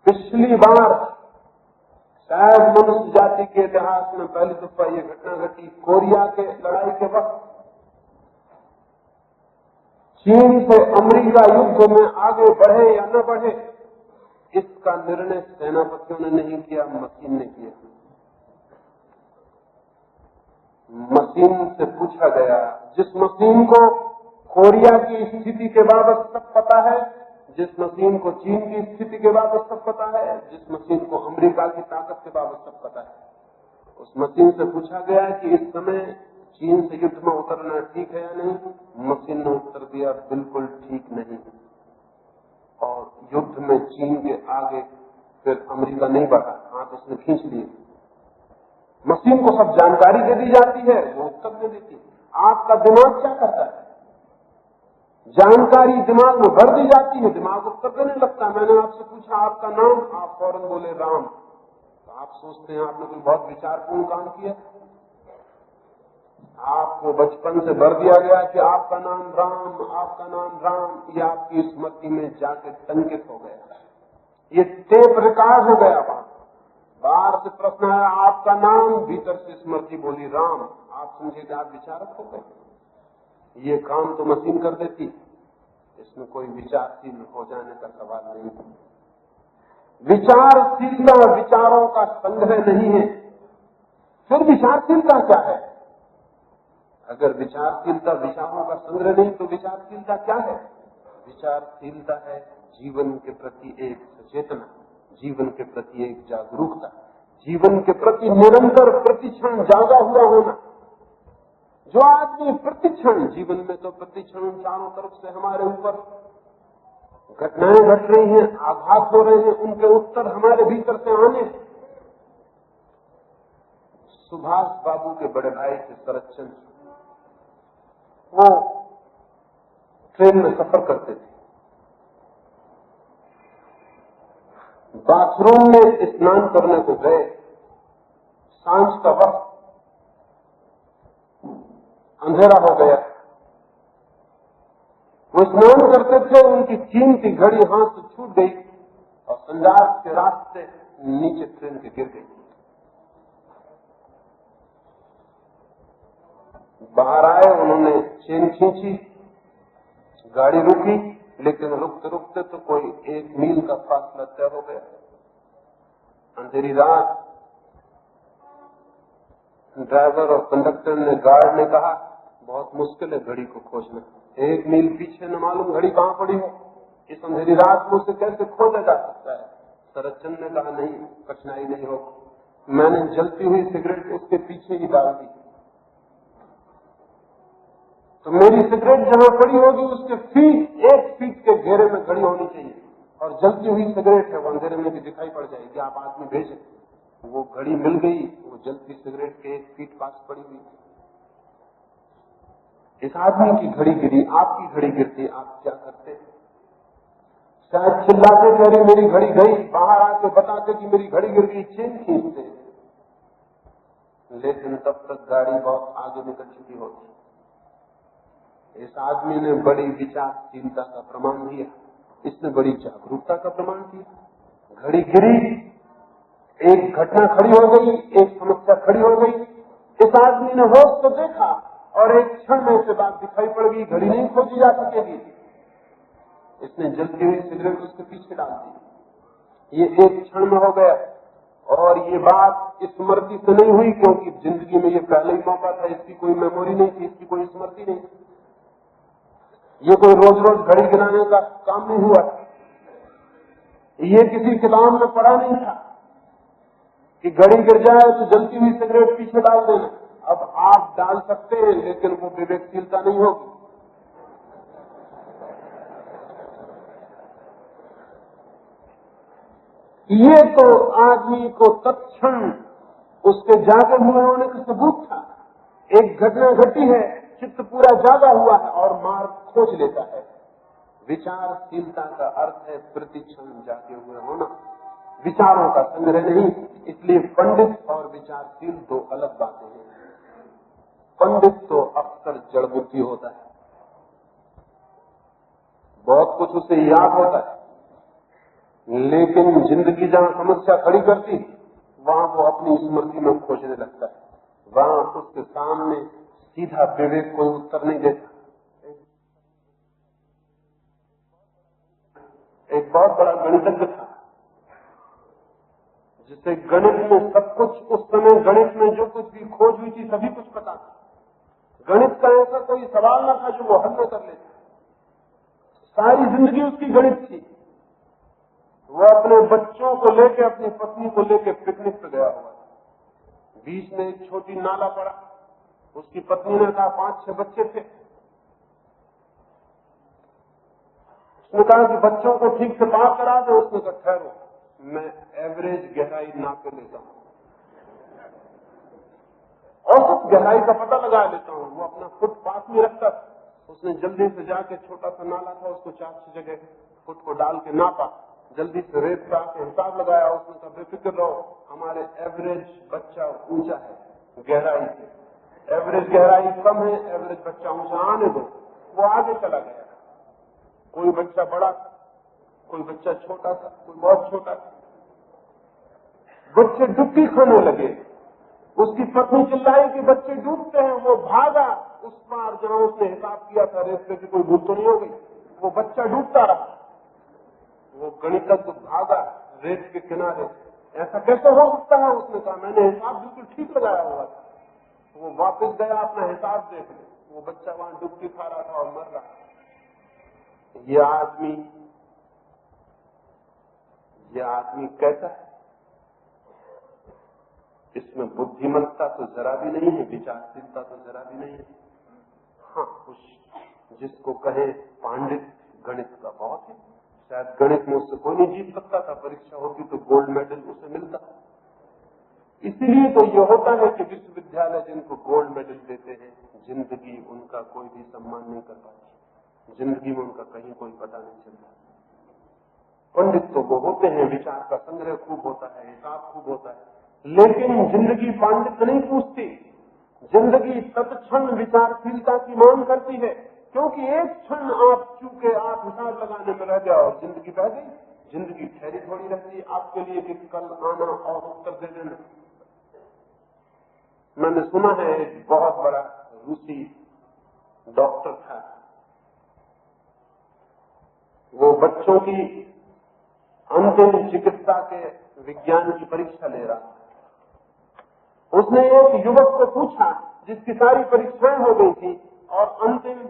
पिछली बार शायद मनुष्य जाति के इतिहास में पहली दफा ये घटना घटी, कोरिया के लड़ाई के वक्त चीन से अमेरिका युद्ध में आगे बढ़े या न बढ़े, इसका निर्णय सेनापतियों ने नहीं किया, मशीन ने किया। मशीन से पूछा गया, जिस मशीन को कोरिया की स्थिति के बाबत सब पता है, जिस मशीन को चीन की स्थिति के बाबत सब पता है, जिस मशीन को अमेरिका की ताकत के बाबत सब पता है, उस मशीन से पूछा गया कि इस समय चीन से युद्ध में उतरना ठीक है या नहीं। मशीन ने उत्तर दिया, बिल्कुल ठीक नहीं। और युद्ध में चीन के आगे फिर अमेरिका नहीं बढ़ा, हाथ उसने खींच लिए। मशीन को सब जानकारी दे दी जाती है, वो उत्तर दे देती। आपका दिमाग क्या करता है? जानकारी दिमाग में भर दी जाती है, दिमाग उत्तर देने लगता है। मैंने आपसे पूछा आपका नाम, आप फौरन बोले राम, तो आप सोचते हैं आपने कोई बहुत विचारपूर्ण काम किया। आपको बचपन से भर दिया गया कि आपका नाम राम, आपका नाम राम, ये आपकी स्मृति में जाके टंकित हो गया, ये टेप रिकॉर्ड हो गया। बाहर से प्रश्न आया आपका नाम, भीतर से स्मृति बोली राम, आप समझे कि आप विचारक हो गए। ये काम तो मशीन कर देती, इसमें कोई विचारशील हो जाने का सवाल नहीं है। विचारशीलता विचारों का संग्रह नहीं है, फिर विचारशीलता क्या है? अगर विचारशीलता विचारों का संग्रह नहीं तो विचारशीलता क्या है? विचारशीलता है जीवन के प्रति एक सचेतना, जीवन के प्रति एक जागरूकता, जीवन के प्रति निरंतर प्रतिक्षण जागा हुआ होना। जो आदमी प्रतिक्षण, जीवन में तो प्रतिक्षण चारों तरफ से हमारे ऊपर घटनाएं घट रही हैं, आघात हो रहे हैं, उनके उत्तर हमारे भीतर से आने। सुभाष बाबू के बड़े भाई थे शरद चंद्र, वो ट्रेन में सफर करते थे। बाथरूम में स्नान करने को गए, सांझ का वक्त, अंधेरा हो गया। वो स्नान करते थे, उनकी कीमती घड़ी हाथ से छूट गई और संजास के रास्ते नीचे ट्रेन के गिर गई। बाहर आए, उन्होंने चेन खींची, गाड़ी रुकी, लेकिन रुकते रुकते तो कोई 1 मील का फासला तय हो गया। अंधेरी रात, ड्राइवर और कंडक्टर ने, गार्ड ने कहा बहुत मुश्किल है घड़ी को खोजना, 1 मील पीछे न मालूम घड़ी कहां पड़ी हो, इस अंधेरी रात में उसे कैसे खोजा जा सकता है? शरदचंद ने कहा नहीं, कठिनाई नहीं होगी, मैंने जलती हुई सिगरेट उसके पीछे ही डाल दी, तो मेरी सिगरेट जहां पड़ी होगी उसके फीट 1 फीट के घेरे में घड़ी होनी चाहिए, और जलती हुई सिगरेट है, वो अंधेरे में भी दिखाई पड़ जाएगी, आप आदमी भेजें। वो घड़ी मिल गई, वो जलती सिगरेट के 1 फीट पास पड़ी हुई। इस आदमी की घड़ी गिरी, आपकी घड़ी गिरती, आप क्या करते? शायद चिल्लाते कह रही मेरी घड़ी गई, बाहर आके बताते कि मेरी घड़ी गिर गई, चेन खींचते, लेकिन तब तक गाड़ी बहुत आगे निकल चुकी होती। इस आदमी ने बड़ी विचारशीलता का प्रमाण दिया, इसने बड़ी जागरूकता का प्रमाण दिया। घड़ी गिरी, एक घटना खड़ी हो गई, एक समस्या खड़ी हो गई, इस आदमी ने होश तो देखा और एक क्षण में से बात दिखाई पड़ गई, घड़ी नहीं खोजी जा सकेगी। इसने जलती हुई सिगरेट उसके पीछे डाल दी, ये एक क्षण में हो गया। और ये बात स्मृति से नहीं हुई, क्योंकि जिंदगी में ये पहले ही मौका था, इसकी कोई मेमोरी नहीं थी, इसकी कोई स्मृति नहीं, ये कोई रोज रोज घड़ी गिराने का काम नहीं हुआ, ये किसी किताब में पढ़ा नहीं था कि घड़ी गिर जाए तो जलती हुई सिगरेट पीछे डाल देना। अब आप डाल सकते हैं, लेकिन वो विवेकशीलता नहीं होगी। ये तो आदमी को तत्क्षण उसके जागे हुए होने का सबूत था। एक घटना घटी है, चित्त पूरा जागा हुआ है और मार्ग खोज लेता है। विचारशीलता का अर्थ है प्रतिक्षण जागे हुए होना, विचारों का संग्रह नहीं। इसलिए पंडित और विचारशील 2 अलग बातें हैं। पंडित तो अक्सर जड़ बुद्धि होता है, बहुत कुछ उसे याद होता है, लेकिन जिंदगी जहां समस्या खड़ी करती वहां वो अपनी स्मृति में खोजने लगता है, वहां उसके सामने सीधा विवेक कोई उत्तर नहीं देता। एक बहुत बड़ा गणितज्ञ था, जिसे गणित में सब कुछ, उस समय गणित में जो कुछ भी खोज हुई थी सभी कुछ पता था। गणित का ऐसा कोई सवाल न था जो वो हल न कर लेता। सारी जिंदगी उसकी गणित थी। वो अपने बच्चों को लेकर, अपनी पत्नी को लेकर पिकनिक पे गया हुआ था। बीच में एक छोटी नाला पड़ा। उसकी पत्नी ने कहा 5-6 बच्चे थे। उसने कहा कि बच्चों को ठीक से पार करा दे। उसने कहा ठहरो, मैं एवरेज गहराई नाप के लेता हूं, औसत गहराई का पता लगा लेता हूं। वो अपना फुट पास में रखता। उसने जल्दी से जाके, छोटा सा नाला था, उसको 4-6 जगह फुट को डाल के नापा। जल्दी से रेत पे आके हिसाब लगाया। उसने कहा बेफिक्र रहो, हमारे एवरेज बच्चा ऊंचा है गहराई से, एवरेज गहराई कम है, एवरेज बच्चा ऊंचा, आने दो। वो आगे चला गया। कोई बच्चा बड़ा, कोई बच्चा छोटा था, कोई बहुत छोटा था। बच्चे डुबकी खाने लगे। उसकी पत्नी चिल्लाई कि बच्चे डूबते हैं। वो भागा उस पार जहां उसने हिसाब किया था रेत पे कि कोई भूल तो नहीं हो गई। वो बच्चा डूबता रहा। वो गणितज्ञ भागा रेत के किनारे। ऐसा कैसे हो सकता है? उसने कहा मैंने हिसाब बिल्कुल ठीक लगाया हुआ था। वो वापस गया अपना हिसाब देखने। वो बच्चा वहां डुबकी खा रहा था और मर रहा था। ये आदमी कैसा है? इसमें बुद्धिमत्ता तो जरा भी नहीं है, विचारशीलता तो जरा भी नहीं है। हाँ, कुछ जिसको कहे पांडित गणित का बहुत है। शायद गणित में उससे कोई नहीं जीत सकता था। परीक्षा होती तो गोल्ड मेडल उसे मिलता। इसीलिए तो ये होता है कि विश्वविद्यालय जिनको गोल्ड मेडल देते हैं, जिंदगी उनका कोई भी सम्मान नहीं कर पाती। जिंदगी में उनका कहीं कोई पता नहीं चलता। पंडित तो वो होते हैं, विचार का संग्रह खूब होता है, हिसाब खूब होता है, लेकिन जिंदगी पांडित नहीं पूछती। जिंदगी तत्क्षण विचारशीलता की मांग करती है, क्योंकि एक क्षण आप चूके, आप हिसाब लगाने में रह गए और जिंदगी बह गई। जिंदगी ठहरी थोड़ी रहती है आपके लिए कि कल आना और उत्तर दे देना। मैंने सुना है एक बहुत बड़ा रूसी डॉक्टर था। वो बच्चों की अंतिम चिकित्सा के विज्ञान की परीक्षा ले रहा था। उसने एक युवक को पूछा जिसकी सारी परीक्षाएं हो गई थी और अंतिम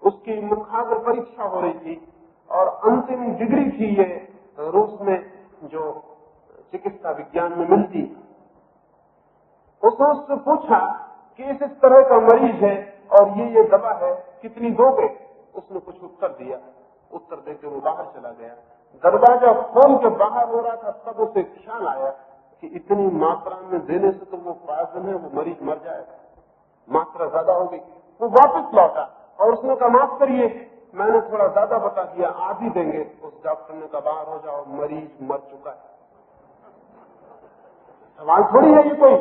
उसकी मुखाग्र परीक्षा हो रही थी और अंतिम डिग्री थी ये रूस में जो चिकित्सा विज्ञान में मिलती। उसने उससे पूछा कि इस तरह का मरीज है और ये दवा है, कितनी दोगे? उसने कुछ उत्तर दिया। उत्तर देकर वो बाहर चला गया। दरवाजा खोल के बाहर हो रहा था, तब उसे ख्याल आया कि इतनी मात्रा में देने से तो वो पॉइजन है, वो मरीज मर जाएगा, मात्रा ज्यादा हो गई। वो वापस लौटा और उसने कहा माफ करिए, मैंने थोड़ा ज्यादा बता दिया, आधी देंगे। उस डॉक्टर ने कहा बाहर हो जाओ, मरीज मर चुका है। सवाल थोड़ी है ये कोई,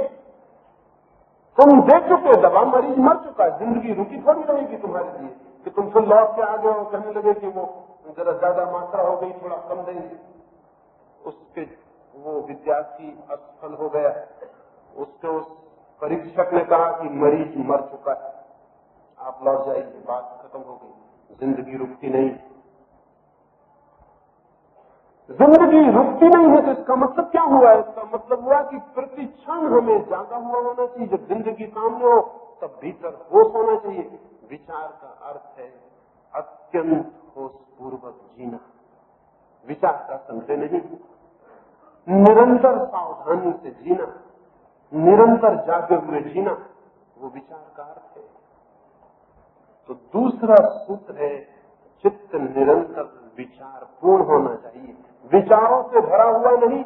तुम दे चुके दवा, मरीज मर चुका है, जिंदगी रुकी थोड़ी रहेगी तुम्हारे लिए कि तुम फिर लौट के आ गए और कहने लगे कि वो जरा ज्यादा मात्रा हो गई, थोड़ा कम देंगे। उसके वो विद्यार्थी असफल हो गया। उसके उस परीक्षक ने कहा कि मरीज मर चुका है, आप लौट जाइए, बात खत्म हो गई, जिंदगी रुकती नहीं। जिंदगी रुकती नहीं है तो इसका मतलब क्या हुआ? इसका मतलब हुआ कि प्रति क्षण हमें जागा हुआ होना चाहिए। जब जिंदगी सामने हो तब भीतर होश होना चाहिए। विचार का अर्थ है अत्यंत होशपूर्वक जीना। विचार का संशय नहीं, निरंतर सावधानी से जीना, निरंतर जागे हुए जीना, वो विचार का अर्थ है। तो दूसरा सूत्र है चित्त निरंतर विचार पूर्ण होना चाहिए। विचारों से भरा हुआ नहीं,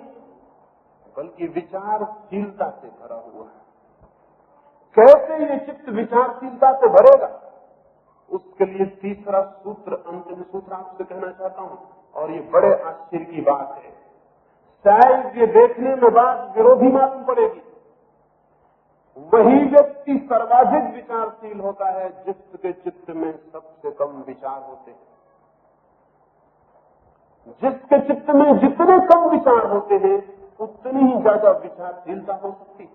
बल्कि विचारशीलता से भरा हुआ है। कैसे ये चित्त विचारशीलता से भरेगा? उसके लिए तीसरा सूत्र, अंतिम सूत्र आपसे कहना चाहता हूं, और ये बड़े आश्चर्य की बात है। शायद ये देखने में बात विरोधी मालूम पड़ेगी। वही व्यक्ति सर्वाधिक विचारशील होता है जिसके चित्त में सबसे कम विचार होते हैं। जिसके चित्त में जितने कम विचार होते हैं उतनी ही ज्यादा विचारशीलता हो सकती है।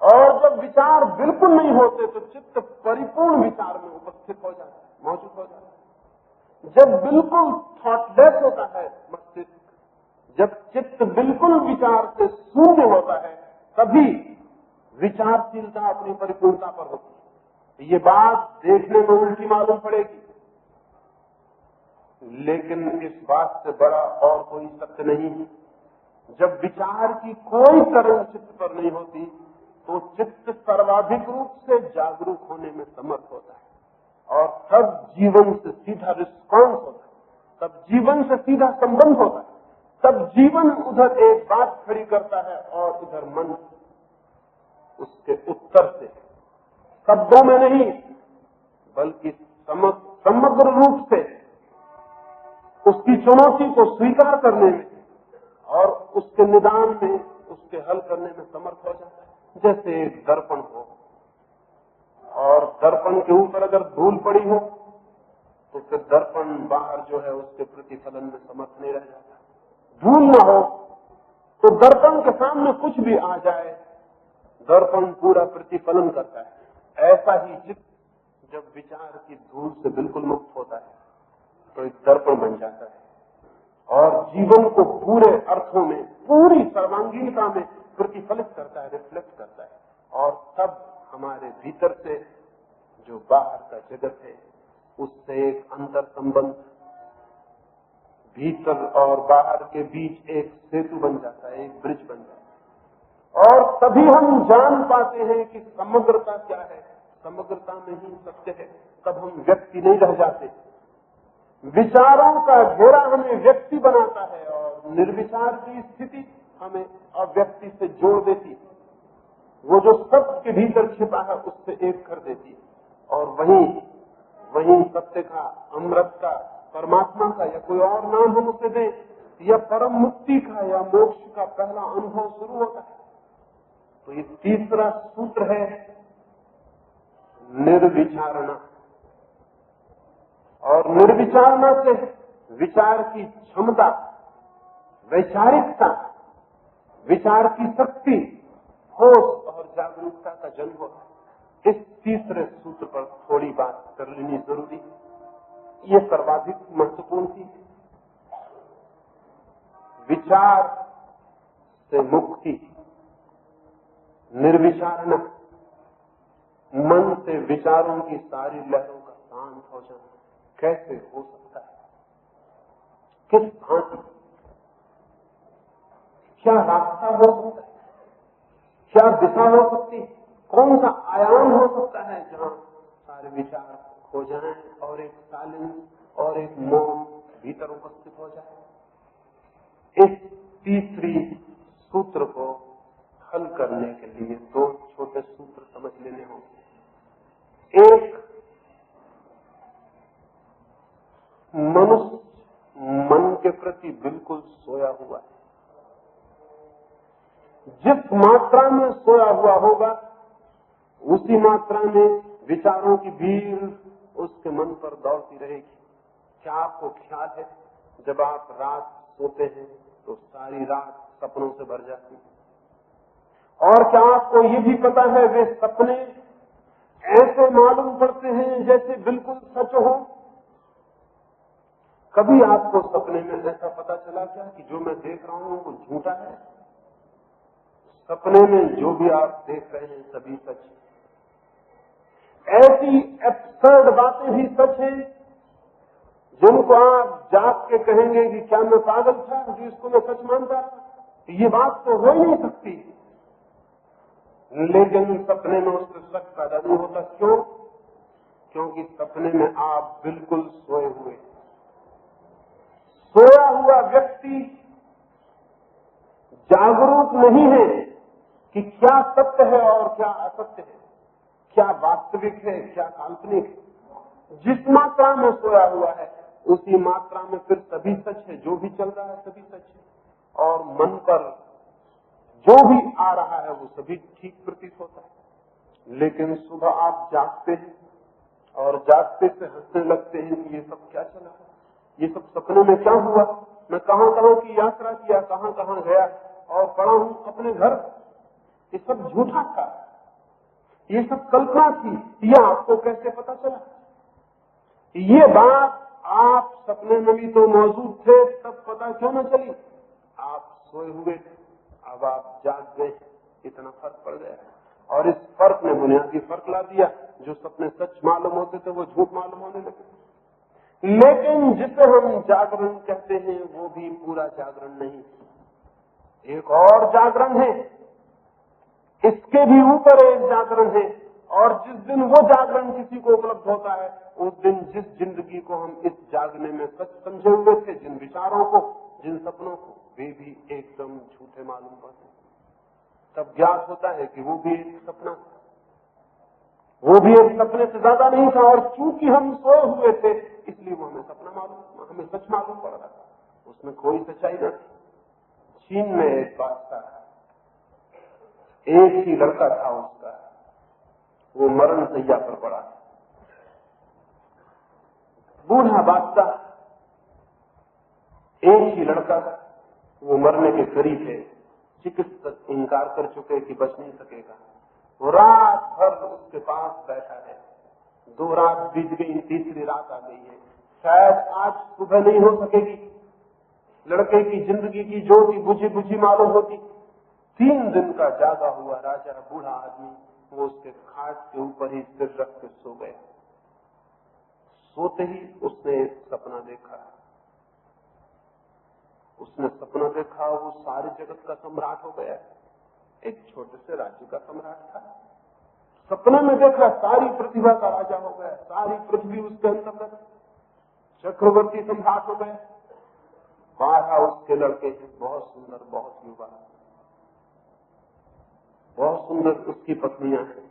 और जब विचार बिल्कुल नहीं होते तो चित्त परिपूर्ण विचार में उपस्थित हो जाता है, मौजूद हो जाता है। जब बिल्कुल थॉटलेस होता है मस्तिष्क, जब चित्त बिल्कुल विचार से शून्य होता है, तभी विचारशीलता अपनी परिपूर्णता पर होती है। ये बात देखने में उल्टी मालूम पड़ेगी, लेकिन इस बात से बड़ा और कोई सत्य नहीं है। जब विचार की कोई तरंग चित्त पर नहीं होती, तो चित्त सर्वाधिक रूप से जागरूक होने में समर्थ होता है, और तब जीवन से सीधा रिस्पॉन्स होता है, तब जीवन से सीधा संबंध होता है, तब जीवन उधर एक बात खड़ी करता है और इधर मन उसके उत्तर से, शब्दों में नहीं बल्कि समग्र रूप से उसकी चुनौती को स्वीकार करने में और उसके निदान में, उसके हल करने में समर्थ हो जाता है। जैसे एक दर्पण हो, और दर्पण के ऊपर अगर धूल पड़ी हो तो फिर दर्पण बाहर जो है उसके प्रतिफलन में समर्थ नहीं रह जाता। धूल न हो तो दर्पण के सामने कुछ भी आ जाए, दर्पण पूरा प्रतिफलन करता है। ऐसा ही चित्त जब विचार की धूल से बिल्कुल मुक्त होता है तो एक दर्पण बन जाता है और जीवन को पूरे अर्थों में, पूरी सर्वांगीणता में प्रतिफलित करता है, रिफ्लेक्ट करता है। और तब हमारे भीतर से जो बाहर का जगत है उससे एक अंतर संबंध, भीतर और बाहर के बीच एक सेतु बन जाता है, एक ब्रिज बन जाता है। और तभी हम जान पाते हैं कि समग्रता क्या है, समग्रता में ही सत्य है। तब हम व्यक्ति नहीं रह जाते। विचारों का घेरा हमें व्यक्ति बनाता है और निर्विचार की स्थिति हमें अव्यक्ति से जोड़ देती, वो जो सत्य के भीतर छिपा है उससे एक कर देती, और वहीं सत्य का, अमृत का, परमात्मा का या कोई और नाम हम उसे दें, या परम मुक्ति का या मोक्ष का पहला अनुभव शुरू होता है। तो ये तीसरा सूत्र है निर्विचारणा। और निर्विचारणा से विचार की क्षमता, वैचारिकता, विचार की शक्ति, होश और जागरूकता का जन्म होता है। इस तीसरे सूत्र पर थोड़ी बात कर लेनी जरूरी, ये सर्वाधिक महत्वपूर्ण थी। विचार से मुक्ति, निर्विचारणा, मन से विचारों की सारी लहरों का शांत हो जाना कैसे हो सकता है? किस भांति, क्या रास्ता हो सकता है? क्या दिशा हो सकती है? कौन सा आयाम हो सकता है जहां सारे विचार खो जाएं और एक साइलेंस और एक मौन भीतर उपस्थित हो जाए? इस तीसरी सूत्र को हल करने के लिए दो छोटे सूत्र समझ लेने होंगे। एक, मनुष्य मन के प्रति बिल्कुल सोया हुआ है। जिस मात्रा में सोया हुआ होगा उसी मात्रा में विचारों की भीड़ उसके मन पर दौड़ती रहेगी। क्या आपको ख्याल है जब आप रात सोते हैं तो सारी रात सपनों से भर जाती है? और क्या आपको ये भी पता है वे सपने ऐसे मालूम पड़ते हैं जैसे बिल्कुल सच हो? कभी आपको सपने में ऐसा पता चला क्या कि जो मैं देख रहा हूं वो झूठा है? सपने में जो भी आप देख रहे हैं सभी सच है। ऐसी एब्सर्ड बातें भी सच हैं जिनको आप जाग के कहेंगे कि क्या मैं पागल था जो इसको मैं सच मानता था? ये बात तो हो ही नहीं सकती। लेकिन सपने में उससे शक पैदा नहीं होता। क्यों? क्योंकि सपने में आप बिल्कुल सोए हुए। सोया हुआ व्यक्ति जागरूक नहीं है कि क्या सत्य है और क्या असत्य है, क्या वास्तविक है, क्या काल्पनिक है। जिस मात्रा में सोया हुआ है उसी मात्रा में फिर सभी सच है, जो भी चल रहा है सभी सच है, और मन पर जो भी आ रहा है वो सभी ठीक प्रतीत होता है। लेकिन सुबह आप जागते हैं और जागते से हंसने लगते हैं कि ये सब क्या चला, ये सब सपने में क्या हुआ, मैं कहां कहां की यात्रा किया, कहां कहां गया और पड़ा हूं अपने घर, ये सब झूठा था, ये सब कल्पना थी। यह आपको कैसे पता चला? ये बात आप सपने में भी तो मौजूद थे, तब पता क्यों न चली? आप सोए हुए थे, अब आप जाग गए, इतना फर्क पड़ गया। और इस फर्क ने बुनियादी फर्क ला दिया। जो सपने सच मालूम होते थे वो झूठ मालूम होने लगे। लेकिन जिसे हम जागरण कहते हैं वो भी पूरा जागरण नहीं, एक और जागरण है, इसके भी ऊपर एक जागरण है। और जिस दिन वो जागरण किसी को उपलब्ध होता है, उस दिन जिस जिंदगी को हम इस जागने में सच समझे हुए थे, जिन विचारों को, जिन सपनों को, वे भी एकदम झूठे मालूम पड़ते। तब ज्ञात होता है कि वो भी एक सपना था, वो भी एक सपने से ज्यादा नहीं था। और चूंकि हम सोए हुए थे इसलिए वो हमें सच मालूम पड़ रहा था, उसमें कोई सच्चाई न थी। चीन में एक बादशाह, एक ही लड़का था उसका, वो मरण सैया पर पड़ा, बूढ़ा बादशाह, एक ही लड़का, वो मरने के करीब है। चिकित्सक इंकार कर चुके कि बच नहीं सकेगा। वो रात भर उसके पास बैठा है। 2 रात बीत गई, तीसरी रात आ गई है, शायद आज सुबह नहीं हो सकेगी। लड़के की जिंदगी की ज्योति बुझी बुझी मालूम होती। 3 दिन का जागा हुआ राजा, बूढ़ा आदमी, वो उसके खाट के ऊपर ही सिर रख के सो गया। सोते ही उसने एक सपना देखा। उसने सपना देखा वो सारे जगत का सम्राट हो गया। एक छोटे से राज्य का सम्राट था। सपने में देखा सारी प्रतिभा का राजा हो गया, सारी पृथ्वी उसके अंतर्गत, चक्रवर्ती सम्राट हो गए। 12 उसके लड़के थे, बहुत सुंदर, बहुत युवा, बहुत सुंदर उसकी पत्नियां हैं,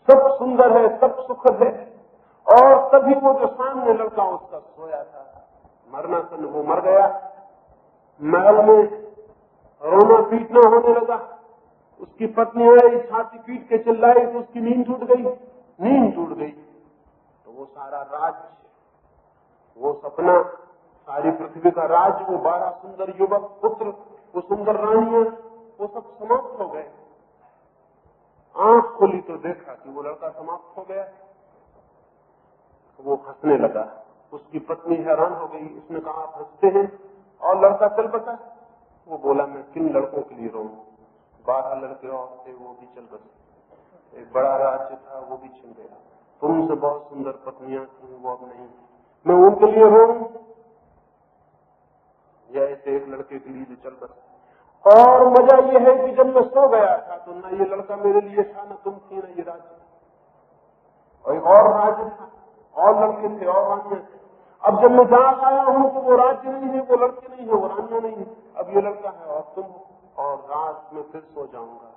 सब सुंदर है, सब सुखद है। और तभी वो जो सामने लड़का उसका सोया था, मरनासन, वो मर गया। महल में रोना पीटना होने लगा। उसकी पत्नी आई, छाती पीट के चिल्लाई तो उसकी नींद टूट गई। नींद टूट गई तो वो सारा राज्य, वो सपना, सारी पृथ्वी का राज, वो 12 सुंदर युवक पुत्र, वो सुंदर रानियां, वो सब समाप्त हो गए। आंख खोली तो देखा कि वो लड़का समाप्त हो गया। वो हंसने लगा। उसकी पत्नी हैरान हो गई। उसने कहा, आप हंसते हैं? और लड़का चल बसा। वो बोला, मैं किन लड़कों के लिए रोऊं? 12 लड़के और थे, वो भी चल बसे। एक बड़ा राज्य था, वो भी छिन गया। तुमसे बहुत सुंदर पत्नियां थी, वो अब नहीं। मैं उनके लिए रोऊं या ऐसे एक लड़के के लिए जो चल बसा? और मजा ये है कि जब मैं सो गया था तो ना ये लड़का मेरे लिए था, ना तुम थी, ना ये राज्य। और एक और राज्य था, और लड़के थे, और रानियां थे। अब जब मैं जाग आया हूं तो वो राज्य नहीं है, वो लड़के नहीं है, वो रानियां नहीं है, अब ये लड़का है और तुम। और रात में फिर सो जाऊंगा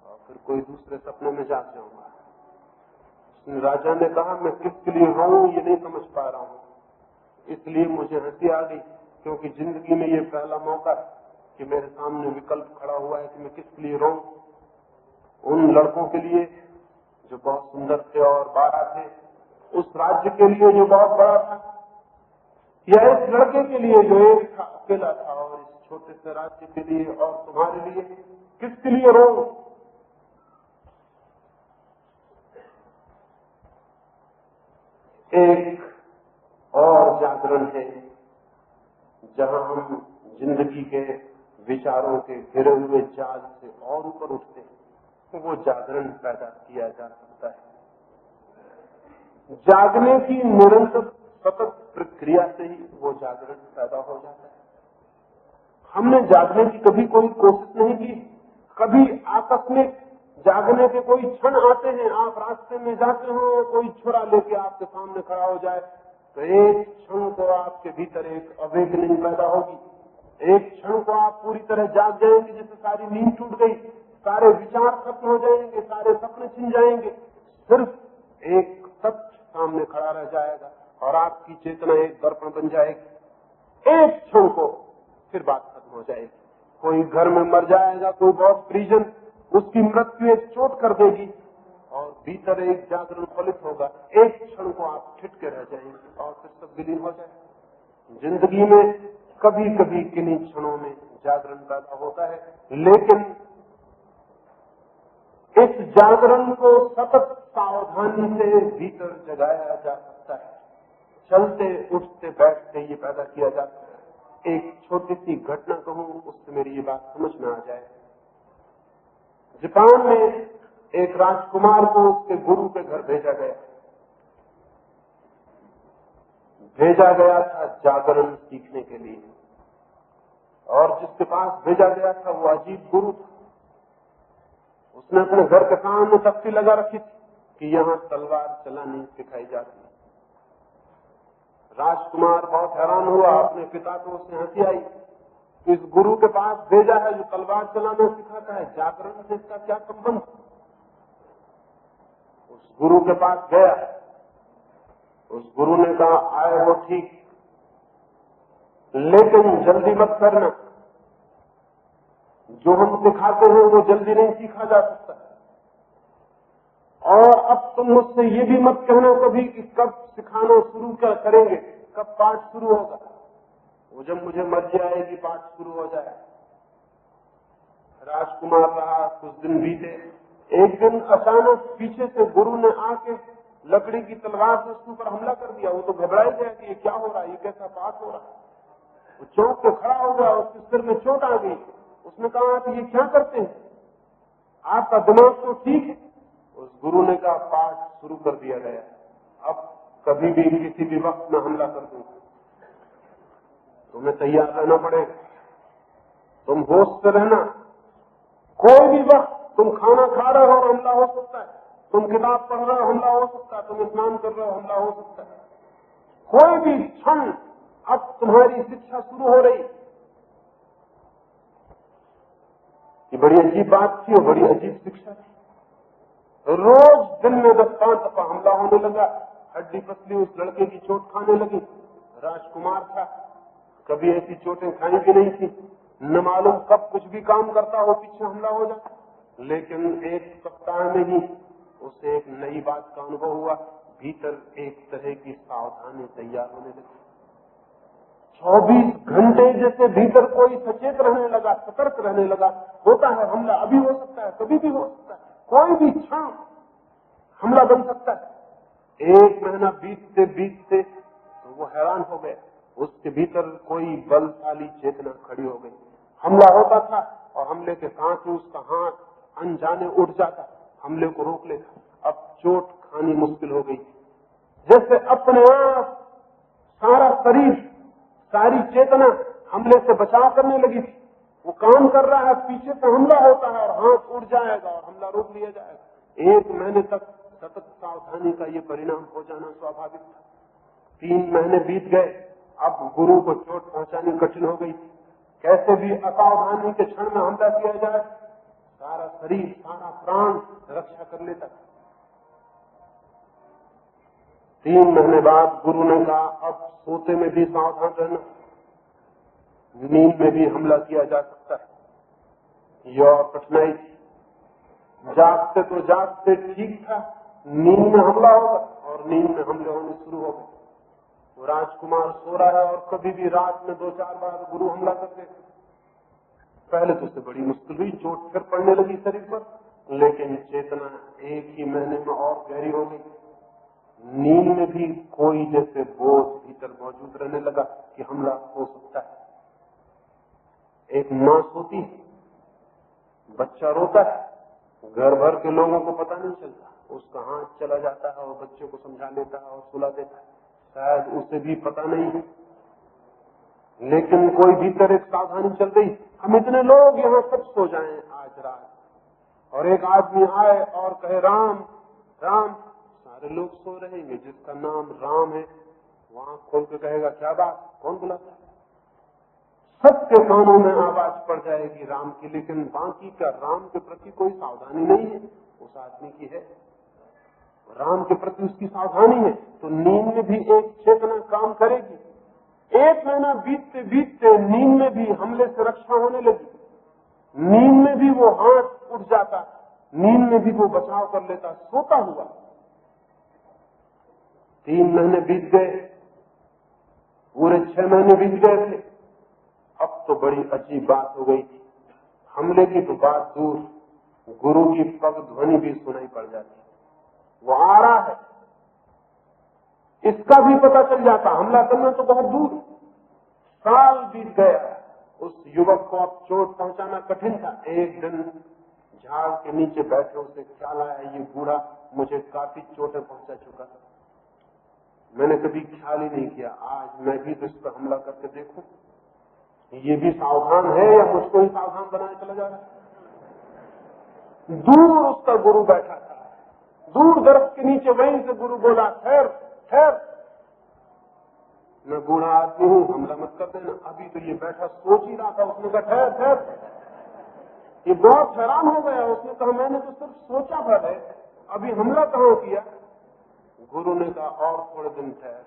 और फिर कोई दूसरे सपने में जाग जाऊंगा। राजा ने कहा, मैं किसके लिए रोऊं ये नहीं समझ पा रहा हूं। इसलिए मुझे हंसी आ गई, क्योंकि जिंदगी में ये पहला मौका है कि मेरे सामने विकल्प खड़ा हुआ है कि मैं किसके लिए रोऊं। उन लड़कों के लिए जो बहुत सुंदर थे और 12 थे, उस राज्य के लिए जो बहुत बड़ा था, या इस लड़के के लिए जो एक था, अकेला था, और इस छोटे से राज्य के लिए और तुम्हारे लिए, किसके लिए रोऊं? एक और जागरण है जहां हम जिंदगी के विचारों के घिरे हुए जाल से और ऊपर उठते हैं, तो वो जागरण पैदा किया जा सकता है। जागने की निरंतर सतत प्रक्रिया से ही वो जागरण पैदा हो जाता है। हमने जागने की कभी कोई कोशिश नहीं की। कभी आकस्मिक जागने के कोई क्षण आते हैं, आप रास्ते में जाते हो, कोई छुरा लेके आपके सामने खड़ा हो जाए, तो एक क्षण को आपके भीतर एक अवेकनिंग पैदा होगी। एक क्षण को आप पूरी तरह जाग जाएंगे, जैसे सारी नींद टूट गई, सारे विचार खत्म हो जाएंगे, सारे सपने छिन जाएंगे, सिर्फ एक सत्य सामने खड़ा रह जाएगा और आपकी चेतना एक दर्पण बन जाएगी। एक क्षण को फिर बात खत्म हो जाएगी। कोई घर में मर जाएगा, कोई बहुत परिजन, उसकी मृत्यु एक चोट कर देगी और भीतर एक जागरण फलित होगा। एक क्षण को आप ठिठके रह जाएंगे और फिर सब विलीन हो जाएगा। जिंदगी में कभी कभी किन्हीं क्षणों में जागरण पैदा होता है, लेकिन इस जागरण को सतत सावधानी से भीतर जगाया जा सकता है। चलते उठते बैठते ये पैदा किया जा सकता है। एक छोटी सी घटना कहूं, उससे मेरी ये बात समझ में आ जाए। जापान में एक राजकुमार को उसके गुरु के घर भेजा गया था जागरण सीखने के लिए, और जिसके पास भेजा गया था वो अजीब गुरु था। उसने अपने घर के सामने तख्ती लगा रखी थी कि यहां तलवार चलानी सिखाई जाती है। राजकुमार बहुत हैरान हुआ, अपने पिता को उसने हंसी आई, इस गुरु के पास भेजा है जो तलवार चलाना सिखाता है, जागरण से इसका क्या संबंध। उस गुरु के पास गया, उस गुरु ने कहा आए वो ठीक, लेकिन जल्दी मत करना, जो हम सिखाते हैं वो जल्दी नहीं सीखा जा सकता। और अब तुम मुझसे ये भी मत कहना कभी कि कब सिखाना शुरू करेंगे, कब पाठ शुरू होगा। वो जब मुझे मर्जी आएगी पाठ शुरू हो जाए। राजकुमार रहा, कुछ दिन बीते। एक दिन अचानक पीछे से गुरु ने आके लकड़ी की तलवार से उसके ऊपर हमला कर दिया। वो तो घबरा ही गया कि ये क्या हो रहा है, ये कैसा पाठ हो रहा है। वो चौंक के खड़ा हो गया, उसके सिर में चोट आ गई। उसने कहा कि ये क्या करते हैं, आपका दिमाग तो ठीक है। उस गुरु ने कहा पाठ शुरू कर दिया गया, अब कभी भी किसी भी वक्त में हमला कर दूंगा, तुम्हें तैयार रहना पड़ेगा। तुम होश से रहना, कोई भी वक्त तुम खाना खा रहे हो और हमला हो सकता है, तुम किताब पढ़ रहे हो हमला हो सकता है, तुम स्नान कर रहे हो हमला हो सकता है। कोई भी क्षण अब तुम्हारी शिक्षा शुरू हो रही। ये बड़ी अजीब बात थी और बड़ी अजीब शिक्षा थी। रोज दिन में 10-5 दफा हमला होने लगा। हड्डी पसली उस लड़के की चोट खाने लगी। राजकुमार था, कभी ऐसी चोटें खाई भी नहीं थी, न मालूम कब कुछ भी काम करता हो पीछे हमला हो जाता। लेकिन एक सप्ताह में ही उसे एक नई बात का अनुभव हुआ, भीतर एक तरह की सावधानी तैयार होने लगी। 24 घंटे जैसे भीतर कोई सचेत रहने लगा, सतर्क रहने लगा। होता है हमला, अभी हो सकता है, कभी भी हो सकता है, कोई भी क्षण हमला बन सकता है। 1 महीना बीतते बीतते तो वो हैरान हो गया, उसके भीतर कोई बलशाली चेतना खड़ी हो गई। हमला होता था और हमले के साथ ही उसका हाथ अनजाने उठ जाता, हमले को रोक लेता। अब चोट खानी मुश्किल हो गई, जैसे अपने आप सारा शरीर, सारी चेतना हमले से बचाव करने लगी थी। वो काम कर रहा है, पीछे से हमला होता है और हाथ उड़ जाएगा और हमला रोक लिया जाएगा। 1 महीने तक सतत सावधानी का ये परिणाम हो जाना स्वाभाविक था। 3 महीने बीत गए, अब गुरु को चोट पहुंचानी कठिन हो गई थी। कैसे भी असावधानी के क्षण में हमला किया जाए, सारा शरीर, सारा प्राण रक्षा कर लेता। 3 महीने बाद गुरु ने कहा अब सोते में भी सावधान रहना, नींद में भी हमला किया जा सकता है। यह और कठिनाई थी, जागते तो जागते ठीक था, नींद में हमला होगा और नींद में हमले होने शुरू हो गए। वो राजकुमार सो रहा है और कभी भी रात में 2-4 बार गुरु हमला करते। पहले तो उसे बड़ी मुश्किल हुई, चोट फिर पड़ने लगी शरीर पर, लेकिन चेतना 1 ही महीने में और गहरी हो गई। नींद में भी कोई जैसे बोझ भीतर मौजूद रहने लगा कि हमला हो सकता है। एक मां सोती है, बच्चा रोता है, घर भर के लोगों को पता नहीं चलता, उसका हाथ चला जाता है और बच्चे को समझा लेता है और सुला देता है, शायद उसे भी पता नहीं है। लेकिन कोई भीतर एक सावधानी चल रही, हम इतने लोग यहाँ सब सो जाएं आज रात, और एक आदमी आए और कहे राम राम, सारे लोग सो रहेंगे। जिसका नाम राम है वहां खोल के कहेगा क्या बात, कौन बुलाता है? सबके कानों में आवाज पड़ जाएगी राम की, लेकिन बाकी का राम के प्रति कोई सावधानी नहीं है। उस आदमी की है, राम के प्रति उसकी सावधानी है, तो नींद में भी एक चेतना काम करेगी। 1 महीना बीतते बीतते नींद में भी हमले से रक्षा होने लगी। नींद में भी वो हाथ उठ जाता, नींद में भी वो बचाव कर लेता, सोता हुआ। 3 महीने बीत गए, पूरे 6 महीने बीत गए थे। अब तो बड़ी अजीब बात हो गई थी। हमले की तो बात दूर, गुरु की पग ध्वनि भी सुनाई पड़ जाती, वो आ रहा है, इसका भी पता चल जाता। हमला करना तो बहुत दूर, साल बीत गया, उस युवक को अब चोट पहुंचाना कठिन था। एक दिन झाड़ के नीचे बैठे उसे ख्याल आया, ये बूढ़ा मुझे काफी चोटें पहुंचा चुका, मैंने कभी ख्याल ही नहीं किया, आज मैं भी तो इस पर हमला करके देखूं, ये भी सावधान है या मुझको ही सावधान बनाए चला जा रहा है। दूर उसका गुरु बैठा था, दूर दरख्त के नीचे, वहीं से गुरु बोला, ठहर ठहर, मैं बूढ़ा आदमी हूं, हमला मत कर देना। अभी तो ये बैठा सोच ही रहा था, उसने कहा ठहर ठहर। ये बहुत हैरान हो गया, उसने कहा मैंने तो सिर्फ सोचा भर है, अभी हमला कहां किया। गुरु ने कहा और थोड़े दिन ठहर,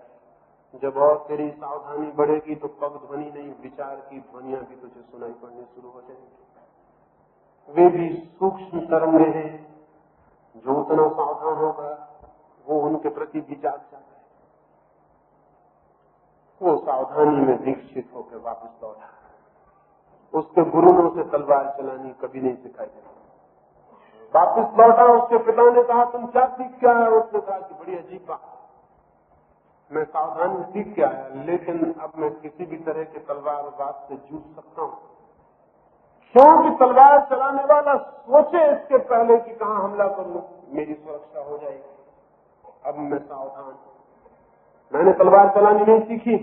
जब और तेरी सावधानी बढ़ेगी तो पग ध्वनि नहीं, विचार की ध्वनियां भी तुझे सुनाई पड़नी शुरू हो जाएंगी। वे भी सूक्ष्म तरंगे हैं, जो उतना सावधान होगा वो उनके प्रति भी जाग जाता है। वो सावधानी में दीक्षित होकर वापस लौटा। उसके गुरु ने उसे तलवार चलानी कभी नहीं सिखाई। वापस लौटा, उसके पिता ने कहा तुम क्या सीख के आया? उसने कहा कि बड़ी अजीब बात, मैं सावधानी सीख के आया, लेकिन अब मैं किसी भी तरह के तलवारबाज से जूझ सकता हूं, क्योंकि तलवार चलाने वाला सोचे इसके पहले कि कहां हमला करूं, मेरी सुरक्षा हो जाएगी। अब मैं सावधान हूं, मैंने तलवार चलानी नहीं सीखी,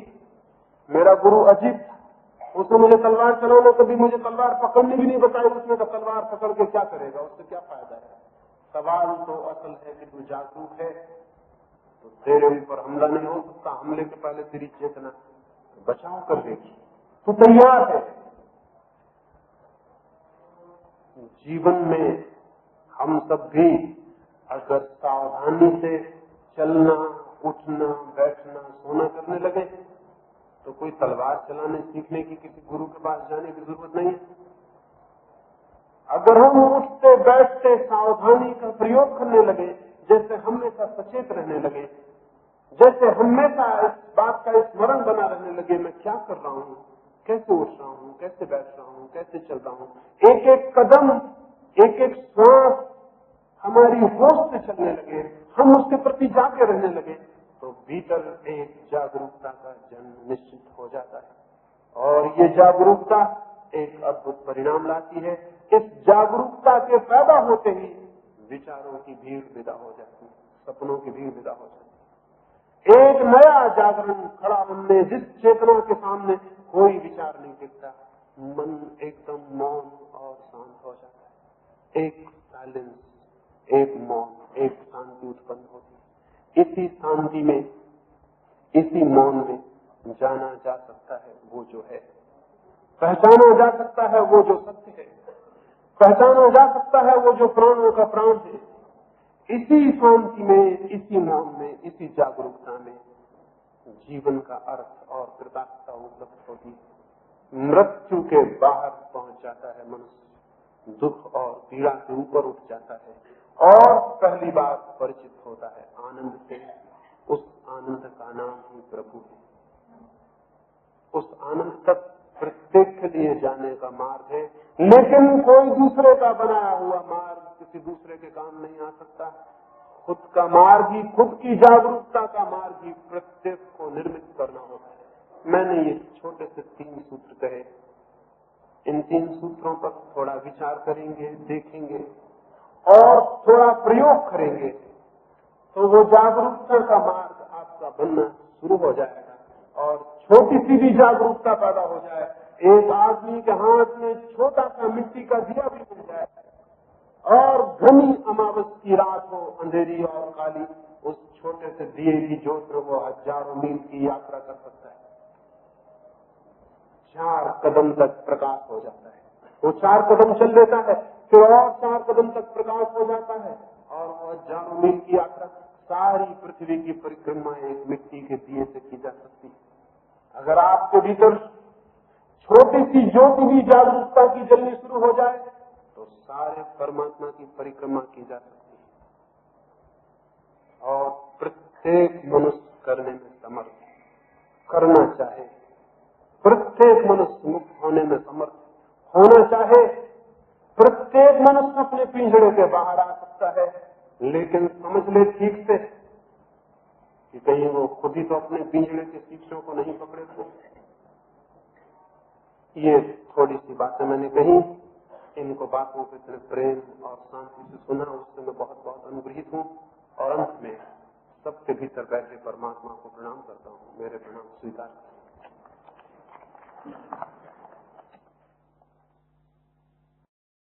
मेरा गुरु अजीब था, उसने मुझे तलवार चलाना, कभी मुझे तलवार पकड़नी भी नहीं बताई। उसने कहा तलवार पकड़ के क्या करेगा, उससे क्या फायदा है। सवाल तो असल है कि तू जागरूक है तो तेरे ऊपर हमला नहीं हो सकता, हमले के पहले तेरी चेतना बचाव कर देगी, तू तैयार है। जीवन में हम सब भी अगर सावधानी से चलना, उठना, बैठना, सोना करने लगे तो कोई तलवार चलाने सीखने की किसी गुरु के पास जाने की जरूरत नहीं है। अगर हम उठते बैठते सावधानी का प्रयोग करने लगे, जैसे हमेशा सचेत रहने लगे, जैसे हमेशा इस बात का स्मरण बना रहने लगे मैं क्या कर रहा हूं, कैसे उठ रहा हूं, कैसे बैठ रहा हूं, कैसे चल रहा हूं, एक एक कदम, एक एक श्वास हमारी होश से चलने लगे, हम उसके प्रति जाके रहने लगे, तो भीतर एक जागरूकता का जन्म निश्चित हो जाता है। और ये जागरूकता एक अद्भुत परिणाम लाती है। इस जागरूकता के पैदा होते ही विचारों की भीड़ विदा हो जाती है, सपनों की भीड़ विदा हो जाती है। एक नया जागरण खड़ा बनने, जिस चेतना के सामने कोई विचार नहीं दिखता, मन एकदम मौन और शांत हो जाता है। एक साइलेंस, एक मौन, एक शांति उत्पन्न होती है। इसी शांति में, इसी मौन में जाना जा सकता है वो जो है, पहचाना जा सकता है वो जो सत्य है, पहचाना जा सकता है वो जो प्राणों का प्राण है। इसी शांति में, इसी मौन में, इसी जागरूकता में जीवन का अर्थ और कृतार्थता उपलब्ध होती है। मृत्यु के बाहर पहुंच जाता है मनुष्य, दुख और पीड़ा से ऊपर उठ जाता है और पहली बार परिचित होता है आनंद से। उस आनंद का नाम ही प्रभु है। उस आनंद तक प्रत्येक के लिए जाने का मार्ग है, लेकिन कोई दूसरे का बनाया हुआ मार्ग किसी दूसरे के काम नहीं आ सकता। खुद का मार्ग ही, खुद की जागरूकता का मार्ग ही प्रत्येक को निर्मित करना होता है। मैंने ये छोटे से 3 सूत्र कहे, इन 3 सूत्रों पर थोड़ा विचार करेंगे, देखेंगे और थोड़ा प्रयोग करेंगे तो वो जागरूकता का मार्ग आपका बनना शुरू हो जाएगा और छोटी सी भी जागरूकता पैदा हो जाए। एक आदमी के हाथ में छोटा सा मिट्टी का दिया भी मिल जाए और घनी अमावस की रात हो, अंधेरी और काली, उस छोटे से दिए की ज्योत में वो हजारों मील की यात्रा कर सकता है। 4 कदम तक प्रकाश हो जाता है। वो 4 कदम चल लेता है, फिर और 4 कदम तक प्रकाश हो जाता है और वो हजारों मील की यात्रा, सारी पृथ्वी की परिक्रमा एक मिट्टी के दिए से की जा सकती है। अगर आपके भीतर छोटी सी ज्योति भी जागरूकता की जलनी शुरू हो जाए तो सारे परमात्मा की परिक्रमा की जा सकती है। और प्रत्येक मनुष्य करने में समर्थ करना चाहे, प्रत्येक मनुष्य मुक्त होने में समर्थ होना चाहे प्रत्येक मनुष्य अपने पिंजड़े के बाहर आ सकता है, लेकिन समझ ले ठीक से कि कहीं वो खुद ही तो अपने पिंजड़े के शीशों को नहीं पकड़े हुए। ये थोड़ी सी बातें मैंने कही, इनको बातों को इतने प्रेम और शांति से सुना, उससे मैं बहुत बहुत अनुग्रहित हूं। और अंत में सबके भीतर बैठे परमात्मा को प्रणाम करता हूं। मेरे प्रणाम स्वीकार करें।